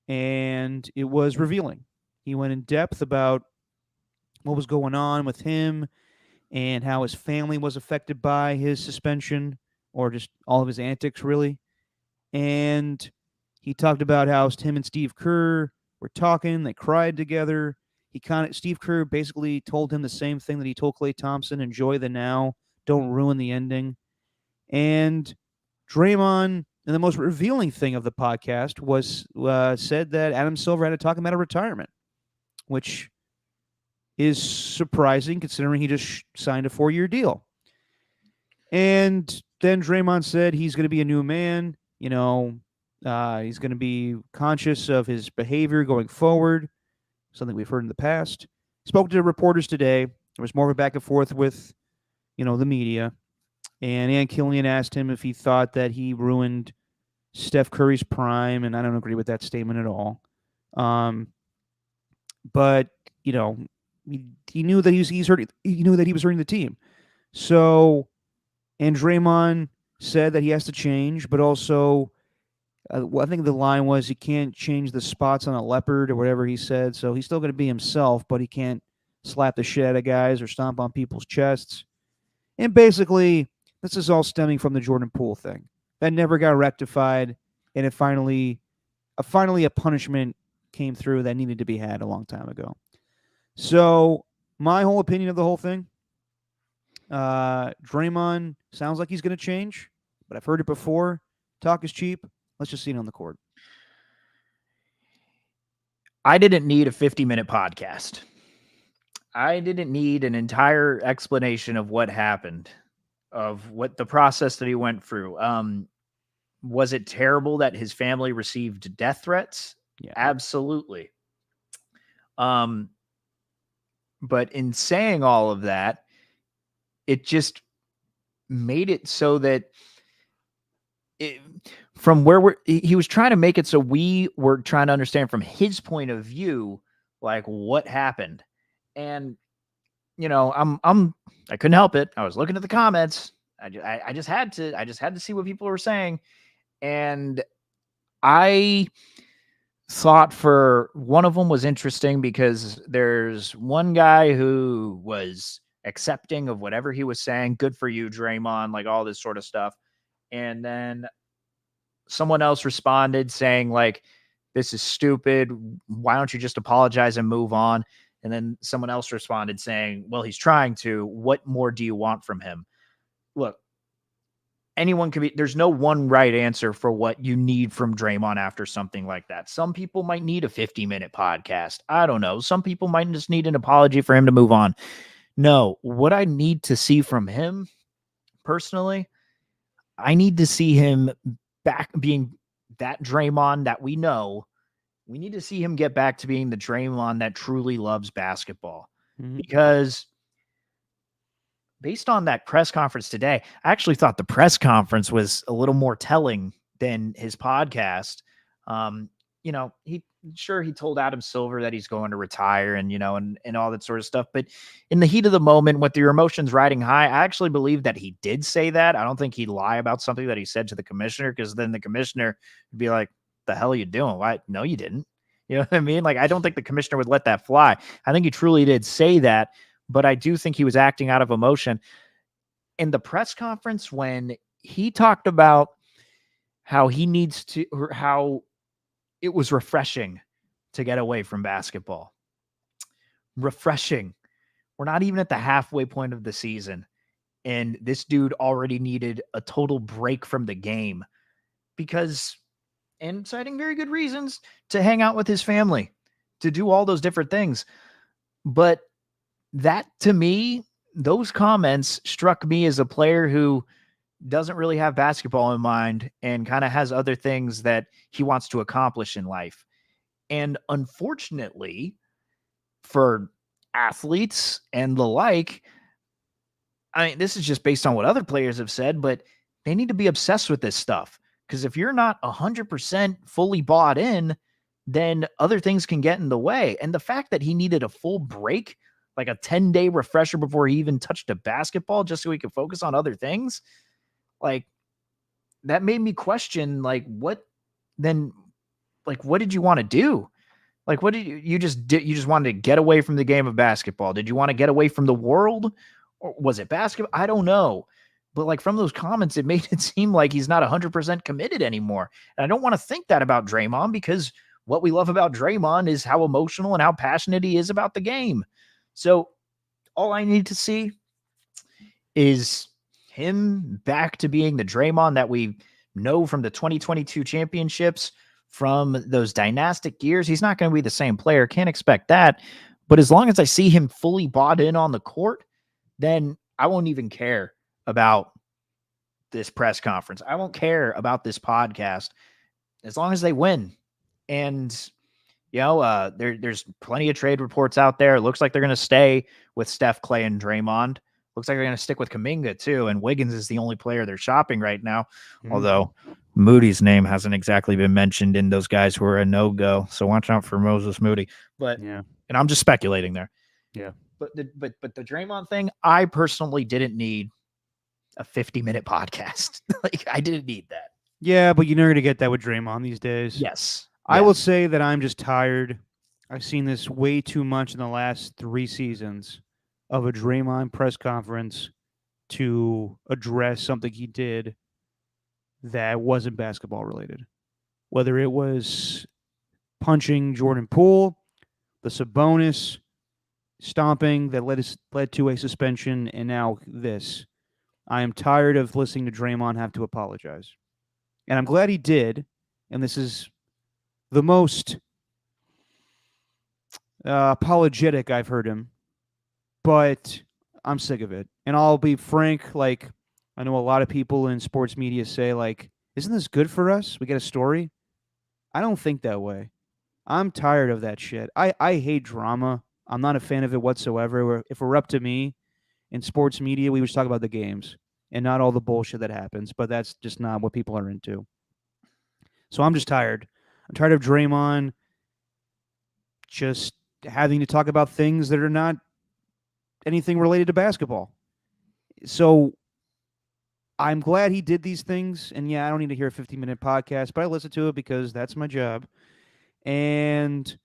And it was revealing. He went in depth about what was going on with him and how his family was affected by his suspension, or just all of his antics, really. And he talked about how him and Steve Kerr were talking. They cried together. Steve Kerr basically told him the same thing that he told Klay Thompson: enjoy the now, don't ruin the ending. And Draymond, and the most revealing thing of the podcast was said that Adam Silver had to talk him out of retirement, which is surprising considering he just signed a 4-year deal. And then Draymond said he's going to be a new man. He's going to be conscious of his behavior going forward, something we've heard in the past. Spoke to reporters today. There was more of a back and forth with, the media. And Ann Killian asked him if he thought that he ruined Steph Curry's prime, and I don't agree with that statement at all. But he knew that he's hurting. He knew that he was hurting the team. So, and Draymond said that he has to change, but also, I think the line was he can't change the spots on a leopard or whatever he said. So he's still going to be himself, but he can't slap the shit out of guys or stomp on people's chests. And basically, this is all stemming from the Jordan Poole thing that never got rectified, and it finally a punishment came through that needed to be had a long time ago. So my whole opinion of the whole thing, Draymond sounds like he's going to change, but I've heard it before. Talk is cheap. Let's just see it on the court. I didn't need a 50-minute podcast. I didn't need an entire explanation of what happened, of what the process that he went through. Was it terrible that his family received death threats? Yeah. Absolutely. But in saying all of that, it just made it so that from where he was trying to make it so we were trying to understand from his point of view, like what happened. And I couldn't help it. I was looking at the comments. I just had to see what people were saying. And I thought for one of them was interesting because there's one guy who was accepting of whatever he was saying. Good for you, Draymond, like all this sort of stuff. And then someone else responded saying like, this is stupid. Why don't you just apologize and move on? And then someone else responded saying, well, he's trying to. What more do you want from him? Look, anyone can be, there's no one right answer for what you need from Draymond after something like that. Some people might need a 50-minute podcast. I don't know. Some people might just need an apology for him to move on. No, what I need to see from him personally, I need to see him back being that Draymond that we know. We need to see him get back to being the Draymond that truly loves basketball. Mhm. Because based on that press conference today, I actually thought the press conference was a little more telling than his podcast. He told Adam Silver that he's going to retire and all that sort of stuff. But in the heat of the moment, with your emotions riding high, I actually believe that he did say that. I don't think he'd lie about something that he said to the commissioner, because then the commissioner would be like, the hell are you doing? Why? No, you didn't. You know what I mean? Like, I don't think the commissioner would let that fly. I think he truly did say that, but I do think he was acting out of emotion. In the press conference, when he talked about how he needs to, or how it was refreshing to get away from basketball. Refreshing. We're not even at the halfway point of the season, and this dude already needed a total break from the game because, and citing very good reasons, to hang out with his family, to do all those different things. But that, to me, those comments struck me as a player who doesn't really have basketball in mind and kind of has other things that he wants to accomplish in life. And unfortunately for athletes and the like, I mean, this is just based on what other players have said, but they need to be obsessed with this stuff. Because if you're not 100% fully bought in, then other things can get in the way. And the fact that he needed a full break, like a 10-day refresher before he even touched a basketball, just so he could focus on other things, like, that made me question, like, what did you want to do? Like, what did you just wanted to get away from the game of basketball? Did you want to get away from the world? Or was it basketball? I don't know. But like, from those comments, it made it seem like he's not 100% committed anymore. And I don't want to think that about Draymond, because what we love about Draymond is how emotional and how passionate he is about the game. So all I need to see is him back to being the Draymond that we know from the 2022 championships, from those dynastic years. He's not going to be the same player. Can't expect that. But as long as I see him fully bought in on the court, then I won't even care about this press conference. I won't care about this podcast as long as they win. And, there's plenty of trade reports out there. It looks like they're going to stay with Steph, Clay, and Draymond. Looks like they're going to stick with Kuminga too. And Wiggins is the only player they're shopping right now. Although Moody's name hasn't exactly been mentioned in those guys who are a no-go. So watch out for Moses Moody. But, and I'm just speculating there. Yeah. But the Draymond thing, I personally didn't need a 50-minute podcast. Like, I didn't need that. Yeah, but you're never going to get that with Draymond these days. Yes. I will say that I'm just tired. I've seen this way too much in the last 3 seasons of a Draymond press conference to address something he did that wasn't basketball related. Whether it was punching Jordan Poole, the Sabonis stomping that led to a suspension, and now this. I am tired of listening to Draymond have to apologize. And I'm glad he did. And this is the most apologetic, I've heard him, but I'm sick of it. And I'll be frank, like, I know a lot of people in sports media say, like, isn't this good for us? We get a story. I don't think that way. I'm tired of that shit. I hate drama. I'm not a fan of it whatsoever. If it were up to me in sports media, we would just talk about the games and not all the bullshit that happens. But that's just not what people are into. So I'm just tired. I'm tired of Draymond just having to talk about things that are not anything related to basketball. So I'm glad he did these things. And yeah, I don't need to hear a 15-minute podcast, but I listen to it because that's my job. And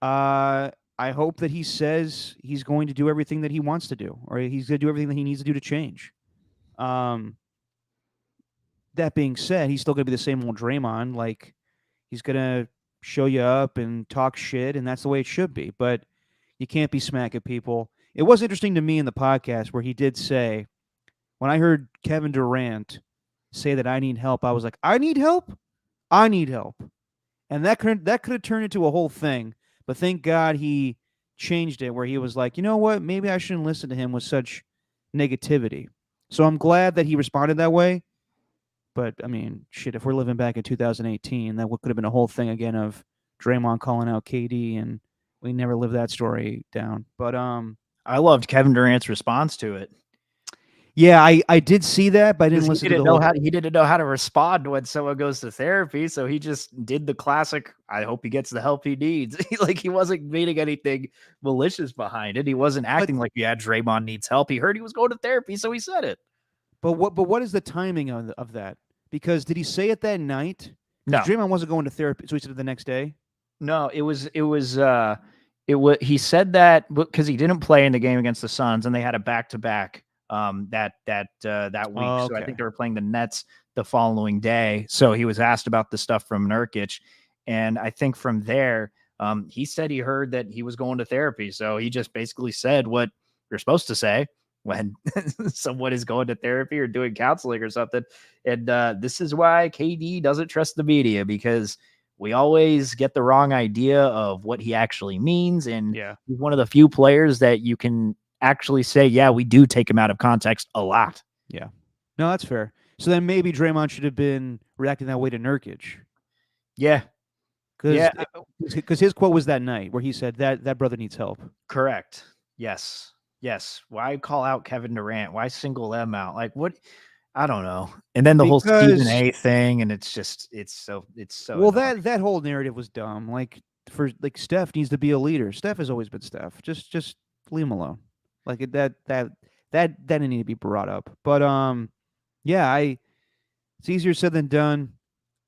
I hope that he says he's going to do everything that he wants to do, or he's going to do everything that he needs to do to change. That being said, he's still going to be the same old Draymond. Like, he's going to show you up and talk shit, and that's the way it should be. But you can't be smacking people. It was interesting to me in the podcast where he did say, when I heard Kevin Durant say that I need help, I was like, I need help? I need help. And that could have turned into a whole thing. But thank God he changed it where he was like, you know what? Maybe I shouldn't listen to him with such negativity. So I'm glad that he responded that way. But, I mean, shit, if we're living back in 2018, that could have been a whole thing again of Draymond calling out KD, and we never lived that story down. But I loved Kevin Durant's response to it. yeah, I did see that, but I didn't listen to the whole... He didn't know how to respond when someone goes to therapy, so he just did the classic, I hope he gets the help he needs. Like, he wasn't meaning anything malicious behind it. He wasn't acting like, yeah, Draymond needs help. He heard he was going to therapy, so he said it. But what is the timing of that? Because did he say it that night? No. Draymond wasn't going to therapy, so he said it the next day? No, he said that because he didn't play in the game against the Suns, and they had a back-to-back that week. Oh, So I okay. think they were playing the Nets the following day. So he was asked about the stuff from Nurkic, and I think from there, he said he heard that he was going to therapy. So he just basically said what you're supposed to say when someone is going to therapy or doing counseling or something. And this is why KD doesn't trust the media, because we always get the wrong idea of what he actually means. And Yeah. he's one of the few players that you can actually say, yeah, we do take him out of context a lot. Yeah. No, that's fair. So then maybe Draymond should have been reacting that way to Nurkic. Yeah. Because his quote was that night where he said that brother needs help. Correct. Yes. Why call out Kevin Durant? Why single them out? Like, what? I don't know. And then the whole Stephen A thing, and it's so well, annoying. that whole narrative was dumb. Like, Steph needs to be a leader. Steph has always been Steph. Just leave him alone. Like, that didn't need to be brought up. But yeah, it's easier said than done.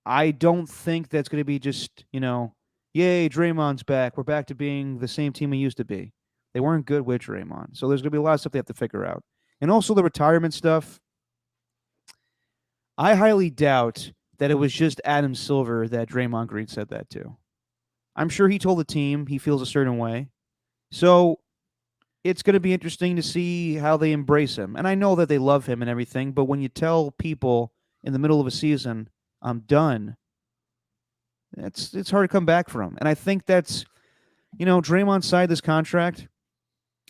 I don't think that's going to be just, yay, Draymond's back. We're back to being the same team we used to be. They weren't good with Draymond. So there's going to be a lot of stuff they have to figure out. And also the retirement stuff. I highly doubt that it was just Adam Silver that Draymond Green said that to. I'm sure he told the team he feels a certain way. So it's going to be interesting to see how they embrace him. And I know that they love him and everything, but when you tell people in the middle of a season, I'm done, it's hard to come back from. And I think that's, Draymond signed this contract,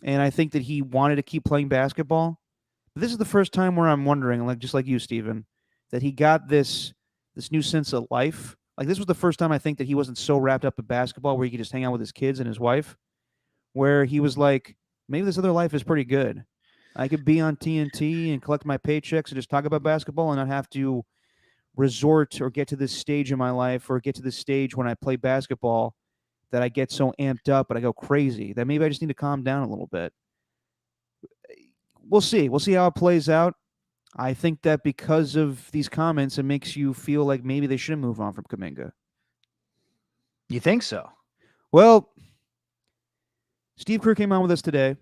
and I think that he wanted to keep playing basketball. But this is the first time where I'm wondering, like just like you, Steven, that he got this new sense of life. Like, this was the first time I think that he wasn't so wrapped up in basketball where he could just hang out with his kids and his wife, where he was like, maybe this other life is pretty good. I could be on TNT and collect my paychecks and just talk about basketball and not have to resort or get to this stage in my life or get to this stage when I play basketball that I get so amped up and I go crazy that maybe I just need to calm down a little bit. We'll see. We'll see how it plays out. I think that because of these comments, it makes you feel like maybe they shouldn't move on from Kuminga. You think so? Well, Steve Kerr came on with us today,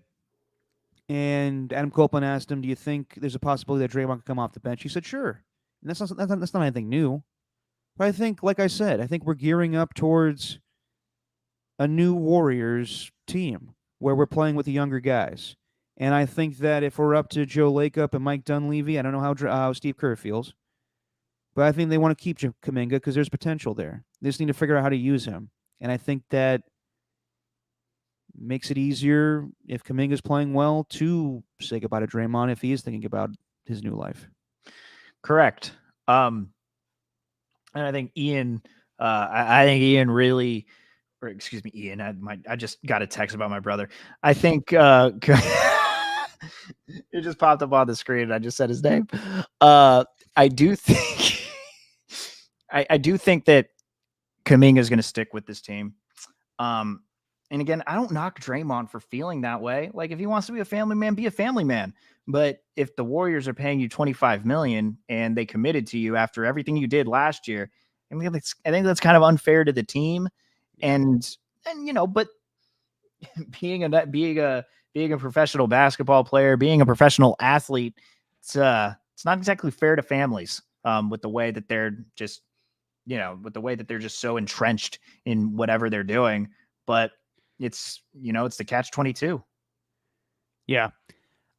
and Adam Copeland asked him, do you think there's a possibility that Draymond could come off the bench? He said, sure. And that's not anything new. But I think, like I said, I think we're gearing up towards a new Warriors team where we're playing with the younger guys. And I think that if we're up to Joe Lacob and Mike Dunleavy, I don't know how Steve Kerr feels, but I think they want to keep Kuminga because there's potential there. They just need to figure out how to use him. And I think that makes it easier if Kuminga's playing well to say goodbye to Draymond if he is thinking about his new life. Correct. And I think Ian, I think Ian really, or excuse me, Ian, I just got a text about my brother. I think it just popped up on the screen and I just said his name. I do think, I do think that Kuminga is going to stick with this team. And again, I don't knock Draymond for feeling that way. Like if he wants to be a family man, be a family man. But if the Warriors are paying you $25 million and they committed to you after everything you did last year, I think that's kind of unfair to the team. And but being a professional basketball player, being a professional athlete, it's not exactly fair to families with the way that they're just so entrenched in whatever they're doing. But it's the catch-22. Yeah.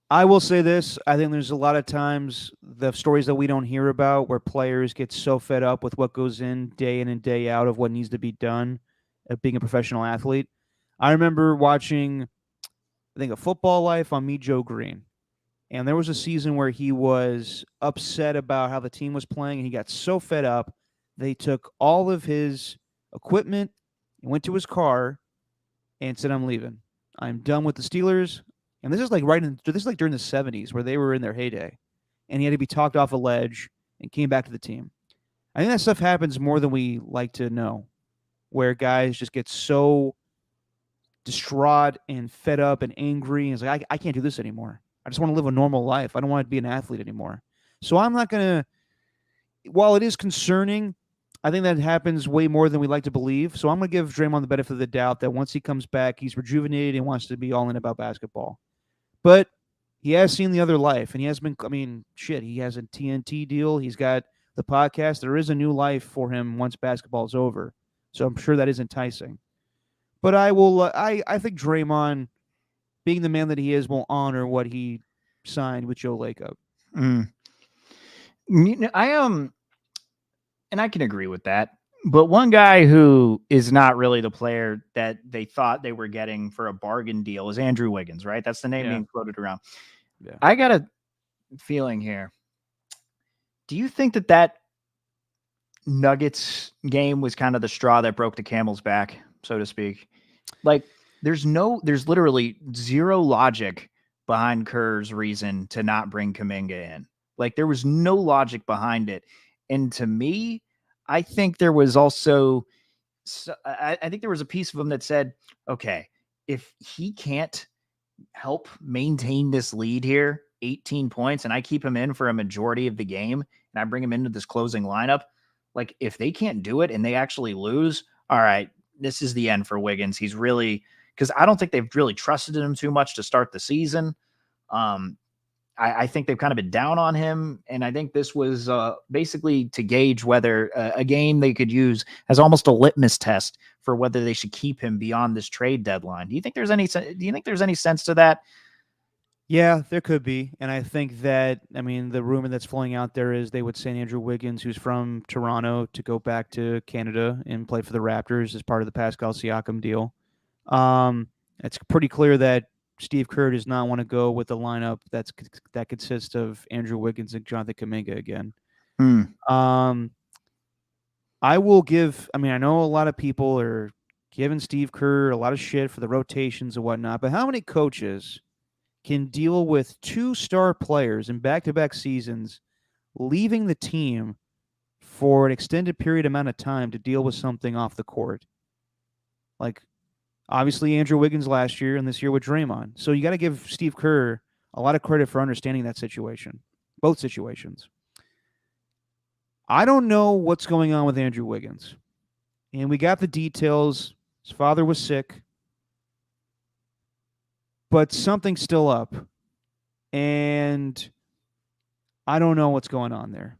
I will say this. I think there's a lot of times the stories that we don't hear about where players get so fed up with what goes in and day out of what needs to be done of being a professional athlete. I remember watching, I think, A Football Life on Meet Joe Green. And there was a season where he was upset about how the team was playing, and he got so fed up, they took all of his equipment and went to his car and said, I'm leaving. I'm done with the Steelers. And this is like during the 70s where they were in their heyday. And he had to be talked off a ledge and came back to the team. I think that stuff happens more than we like to know, where guys just get so distraught and fed up and angry. And it's like, I can't do this anymore. I just want to live a normal life. I don't want to be an athlete anymore. So I'm not going to, while it is concerning, I think that happens way more than we like to believe. So I'm going to give Draymond the benefit of the doubt that once he comes back, he's rejuvenated and wants to be all in about basketball. But he has seen the other life, and he has been, he has a TNT deal. He's got the podcast. There is a new life for him once basketball is over. So I'm sure that is enticing. But I think Draymond, being the man that he is, will honor what he signed with Joe Lacob. And I can agree with that. But one guy who is not really the player that they thought they were getting for a bargain deal is Andrew Wiggins, right? That's the name being floated around. Yeah. I got a feeling here. Do you think that Nuggets game was kind of the straw that broke the camel's back, so to speak? Like, there's literally zero logic behind Kerr's reason to not bring Kuminga in. Like, there was no logic behind it. And to me, I think there was also, I think there was a piece of him that said, okay, if he can't help maintain this lead here, 18 points, and I keep him in for a majority of the game, and I bring him into this closing lineup, like if they can't do it and they actually lose, all right, this is the end for Wiggins. He's really, because I don't think they've really trusted him too much to start the season. I think they've kind of been down on him, and I think this was basically to gauge whether a game they could use as almost a litmus test for whether they should keep him beyond this trade deadline. Do you think there's any sense to that? Yeah, there could be, and I think that the rumor that's flowing out there is they would send Andrew Wiggins, who's from Toronto, to go back to Canada and play for the Raptors as part of the Pascal Siakam deal. It's pretty clear that Steve Kerr does not want to go with the lineup that consists of Andrew Wiggins and Jonathan Kuminga again. I will give. I know a lot of people are giving Steve Kerr a lot of shit for the rotations and whatnot, but how many coaches can deal with 2 star players in back-to-back seasons leaving the team for an extended period amount of time to deal with something off the court? Like, obviously, Andrew Wiggins last year and this year with Draymond. So you got to give Steve Kerr a lot of credit for understanding that situation, both situations. I don't know what's going on with Andrew Wiggins. And we got the details. His father was sick. But something's still up. And I don't know what's going on there.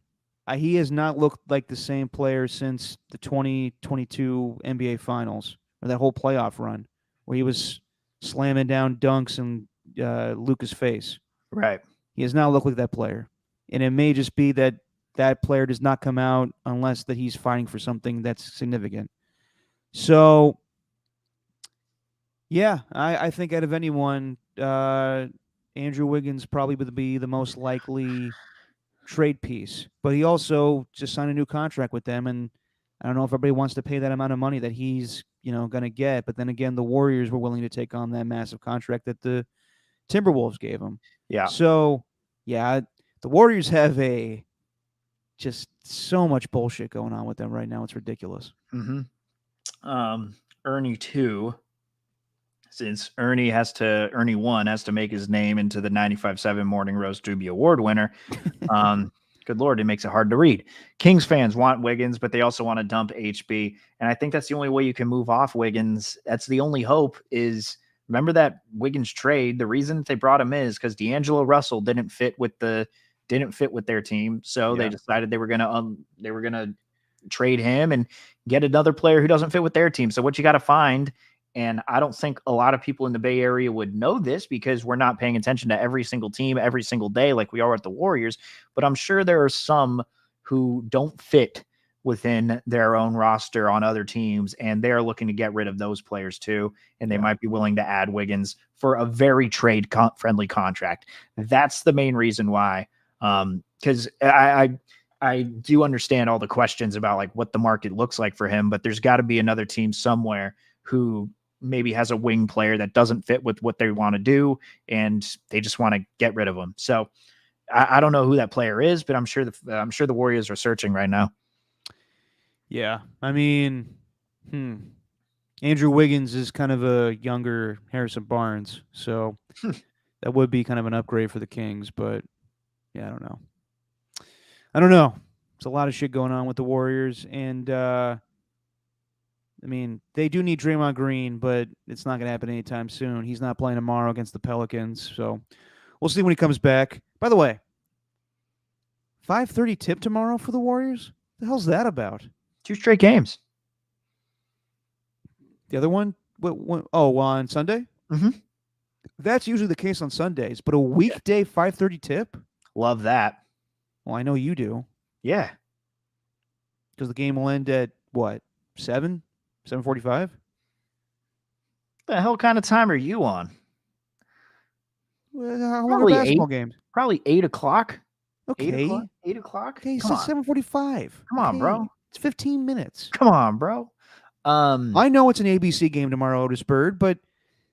He has not looked like the same player since the 2022 NBA Finals, or that whole playoff run, where he was slamming down dunks in Luka's face. Right. He has not looked like that player. And it may just be that that player does not come out unless that he's fighting for something that's significant. So Yeah, I think out of anyone, Andrew Wiggins probably would be the most likely trade piece. But he also just signed a new contract with them, and I don't know if everybody wants to pay that amount of money that he's going to get. But then again, the Warriors were willing to take on that massive contract that the Timberwolves gave him. Yeah. So yeah, the Warriors have just so much bullshit going on with them right now. It's ridiculous. Mm-hmm. Ernie 2, since Ernie 1 has to make his name into the 95.7 Morning Roast Doobie Award winner. Good Lord, it makes it hard to read. Kings fans want Wiggins, but they also want to dump HB. And I think that's the only way you can move off Wiggins. That's the only hope is, remember that Wiggins trade. The reason they brought him is because D'Angelo Russell didn't fit with their team. So they decided they were gonna trade him and get another player who doesn't fit with their team. So what you got to find, and I don't think a lot of people in the Bay Area would know this because we're not paying attention to every single team every single day like we are at the Warriors, but I'm sure there are some who don't fit within their own roster on other teams, and they're looking to get rid of those players too, and they might be willing to add Wiggins for a very trade-friendly contract. That's the main reason why, because I do understand all the questions about like what the market looks like for him, but there's got to be another team somewhere who maybe has a wing player that doesn't fit with what they want to do, and they just want to get rid of him. So I don't know who that player is, but I'm sure the Warriors are searching right now. Yeah, I mean, Andrew Wiggins is kind of a younger Harrison Barnes, so that would be kind of an upgrade for the Kings. But yeah, I don't know. There's a lot of shit going on with the Warriors, and I mean, they do need Draymond Green, but it's not going to happen anytime soon. He's not playing tomorrow against the Pelicans, so we'll see when he comes back. By the way, 5:30 tip tomorrow for the Warriors? What the hell's that about? 2 straight games. The other one? On Sunday? Mm-hmm. That's usually the case on Sundays, but a weekday 5:30 tip? Love that. Well, I know you do. Yeah. Because the game will end at, what, 7? 7:45? The hell kind of time are you on? Well, how long Probably are basketball games? Probably 8 o'clock. Okay. 8 o'clock? Okay, Come so on. 7:45. Come on, bro. It's 15 minutes. Come on, bro. I know it's an ABC game tomorrow, Otis Bird, but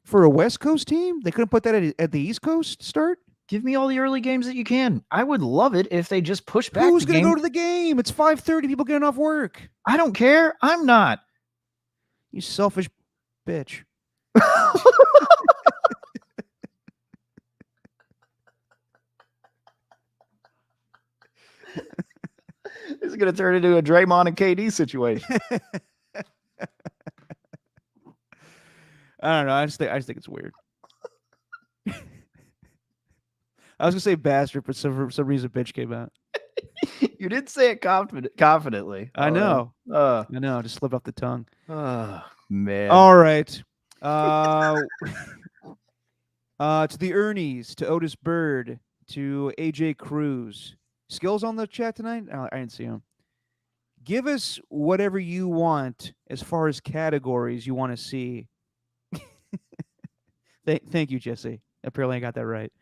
for a West Coast team, they couldn't put that at the East Coast start? Give me all the early games that you can. I would love it if they just push back Who's the going to game. go to the game? It's 5:30. People getting off work. I don't care. I'm not. You selfish bitch. This is going to turn into a Draymond and KD situation. I don't know. I just think it's weird. I was gonna say bastard, but for some reason, bitch came out. You didn't say it confidently. I know. I I know. Just slipped off the tongue. Man. All right. To the Ernies, to Otis Bird, to AJ Cruz. Skills on the chat tonight? Oh, I didn't see him. Give us whatever you want as far as categories you want to see. Thank you, Jesse. Apparently I got that right.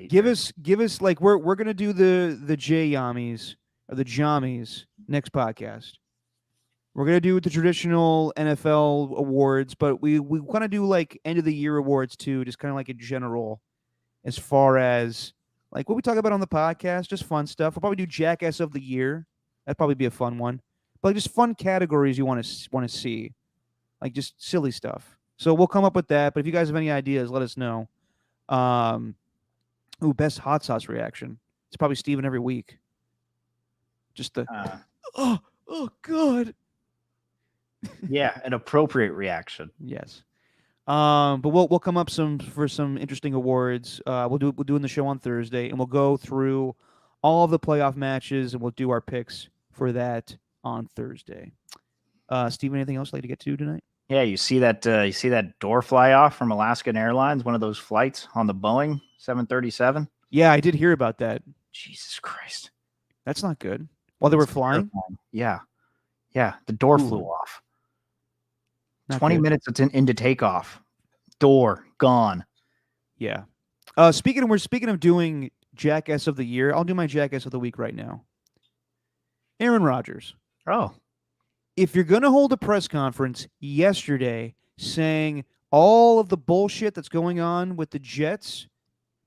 Give us like we're gonna do the JYOMs or the Jammies next podcast. We're gonna do the traditional NFL awards, but we want to do like end of the year awards too, just kind of like in general, as far as like what we talk about on the podcast, just fun stuff. We'll probably do Jackass of the Year. That'd probably be a fun one. But like just fun categories you want to see, like just silly stuff. So we'll come up with that. But if you guys have any ideas, let us know. Best hot sauce reaction. It's probably Steven every week. Just the oh god. Yeah, an appropriate reaction. Yes. But we'll come up for some interesting awards. We'll do in the show on Thursday, and we'll go through all of the playoff matches, and we'll do our picks for that on Thursday. Steven, anything else you'd like to get to tonight? Yeah, you see that door fly off from Alaskan Airlines, one of those flights on the Boeing 737? Yeah, I did hear about that. Jesus Christ. That's not good. While they were flying? Yeah. Yeah, the door flew off. Not 20 good. minutes into takeoff. Door gone. Yeah. We're speaking of doing Jackass of the Year. I'll do my Jackass of the Week right now. Aaron Rodgers. Oh, If you're going to hold a press conference yesterday saying all of the bullshit that's going on with the Jets,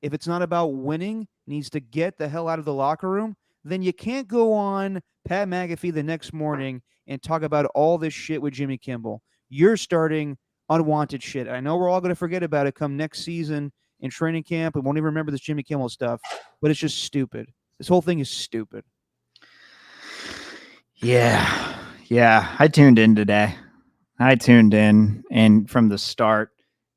if it's not about winning, needs to get the hell out of the locker room, then you can't go on Pat McAfee the next morning and talk about all this shit with Jimmy Kimmel. You're starting unwanted shit. I know we're all going to forget about it come next season in training camp. We won't even remember this Jimmy Kimmel stuff, but it's just stupid. This whole thing is stupid. yeah. Yeah. I tuned in today. And from the start,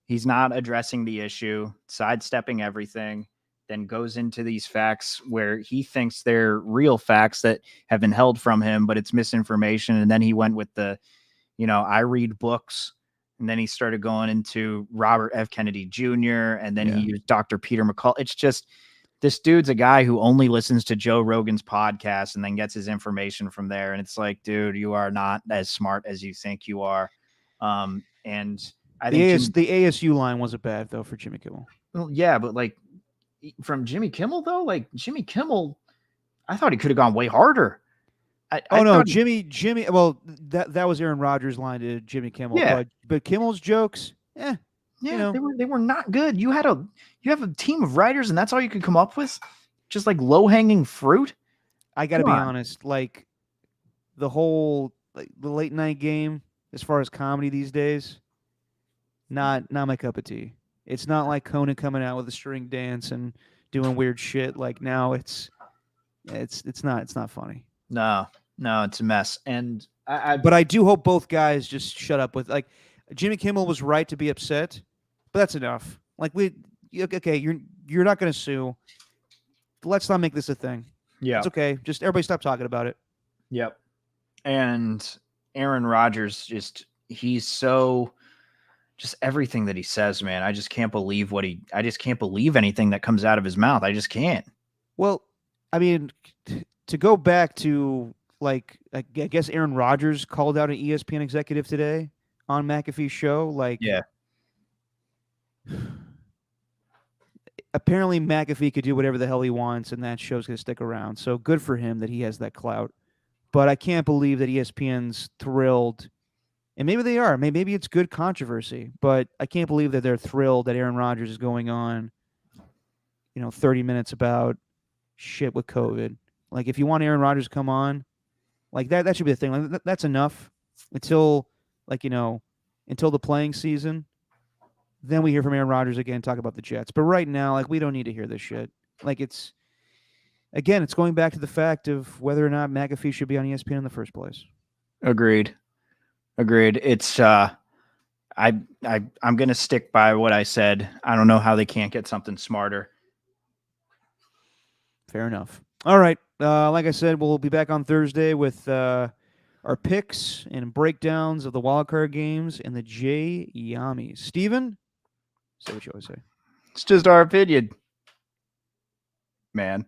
he's not addressing the issue, sidestepping everything, then goes into these facts where he thinks they're real facts that have been held from him, but it's misinformation. And then he went with the, I read books. And then he started going into Robert F. Kennedy Jr. And then he used Dr. Peter McCall. It's just, this dude's a guy who only listens to Joe Rogan's podcast and then gets his information from there. And it's like, dude, you are not as smart as you think you are. And I think the ASU line wasn't bad though for Jimmy Kimmel. well, yeah, but like from Jimmy Kimmel though, like Jimmy Kimmel, I thought he could have gone way harder. Jimmy. Well, that was Aaron Rodgers' line to Jimmy Kimmel. Yeah. But Kimmel's jokes, Yeah, know. they were not good. You have a team of writers, and that's all you could come up with, just like low hanging fruit. I got to Come be on. honest. Like the whole the late night game, as far as comedy these days, not my cup of tea. It's not like Conan coming out with a string dance and doing weird shit. Like now, it's not funny. No, it's a mess. And But I do hope both guys just shut up with like Jimmy Kimmel was right to be upset, but that's enough. Like okay, you're not going to sue. Let's not make this a thing. yeah, It's okay. Just everybody stop talking about it. yep. And Aaron Rodgers, he's so just everything that he says, man. I just can't believe I just can't believe anything that comes out of his mouth. I just can't. Well, I mean, to go back to like, I guess Aaron Rodgers called out an ESPN executive today on McAfee's show. Like, Yeah. Apparently McAfee could do whatever the hell he wants, and that show's going to stick around. So good for him that he has that clout. But I can't believe that ESPN's thrilled. And maybe they are. Maybe it's good controversy. But I can't believe that they're thrilled that Aaron Rodgers is going on, 30 minutes about shit with COVID. Like, if you want Aaron Rodgers to come on, like that should be the thing. Like, that's enough until the playing season. Then we hear from Aaron Rodgers again, talk about the Jets. But right now, like, we don't need to hear this shit. Like, it's going back to the fact of whether or not McAfee should be on ESPN in the first place. Agreed. It's I'm going to stick by what I said. I don't know how they can't get something smarter. Fair enough. All right. Like I said, we'll be back on Thursday with our picks and breakdowns of the wildcard games and the JYOM. Steven, say what you always say. It's just our opinion, man.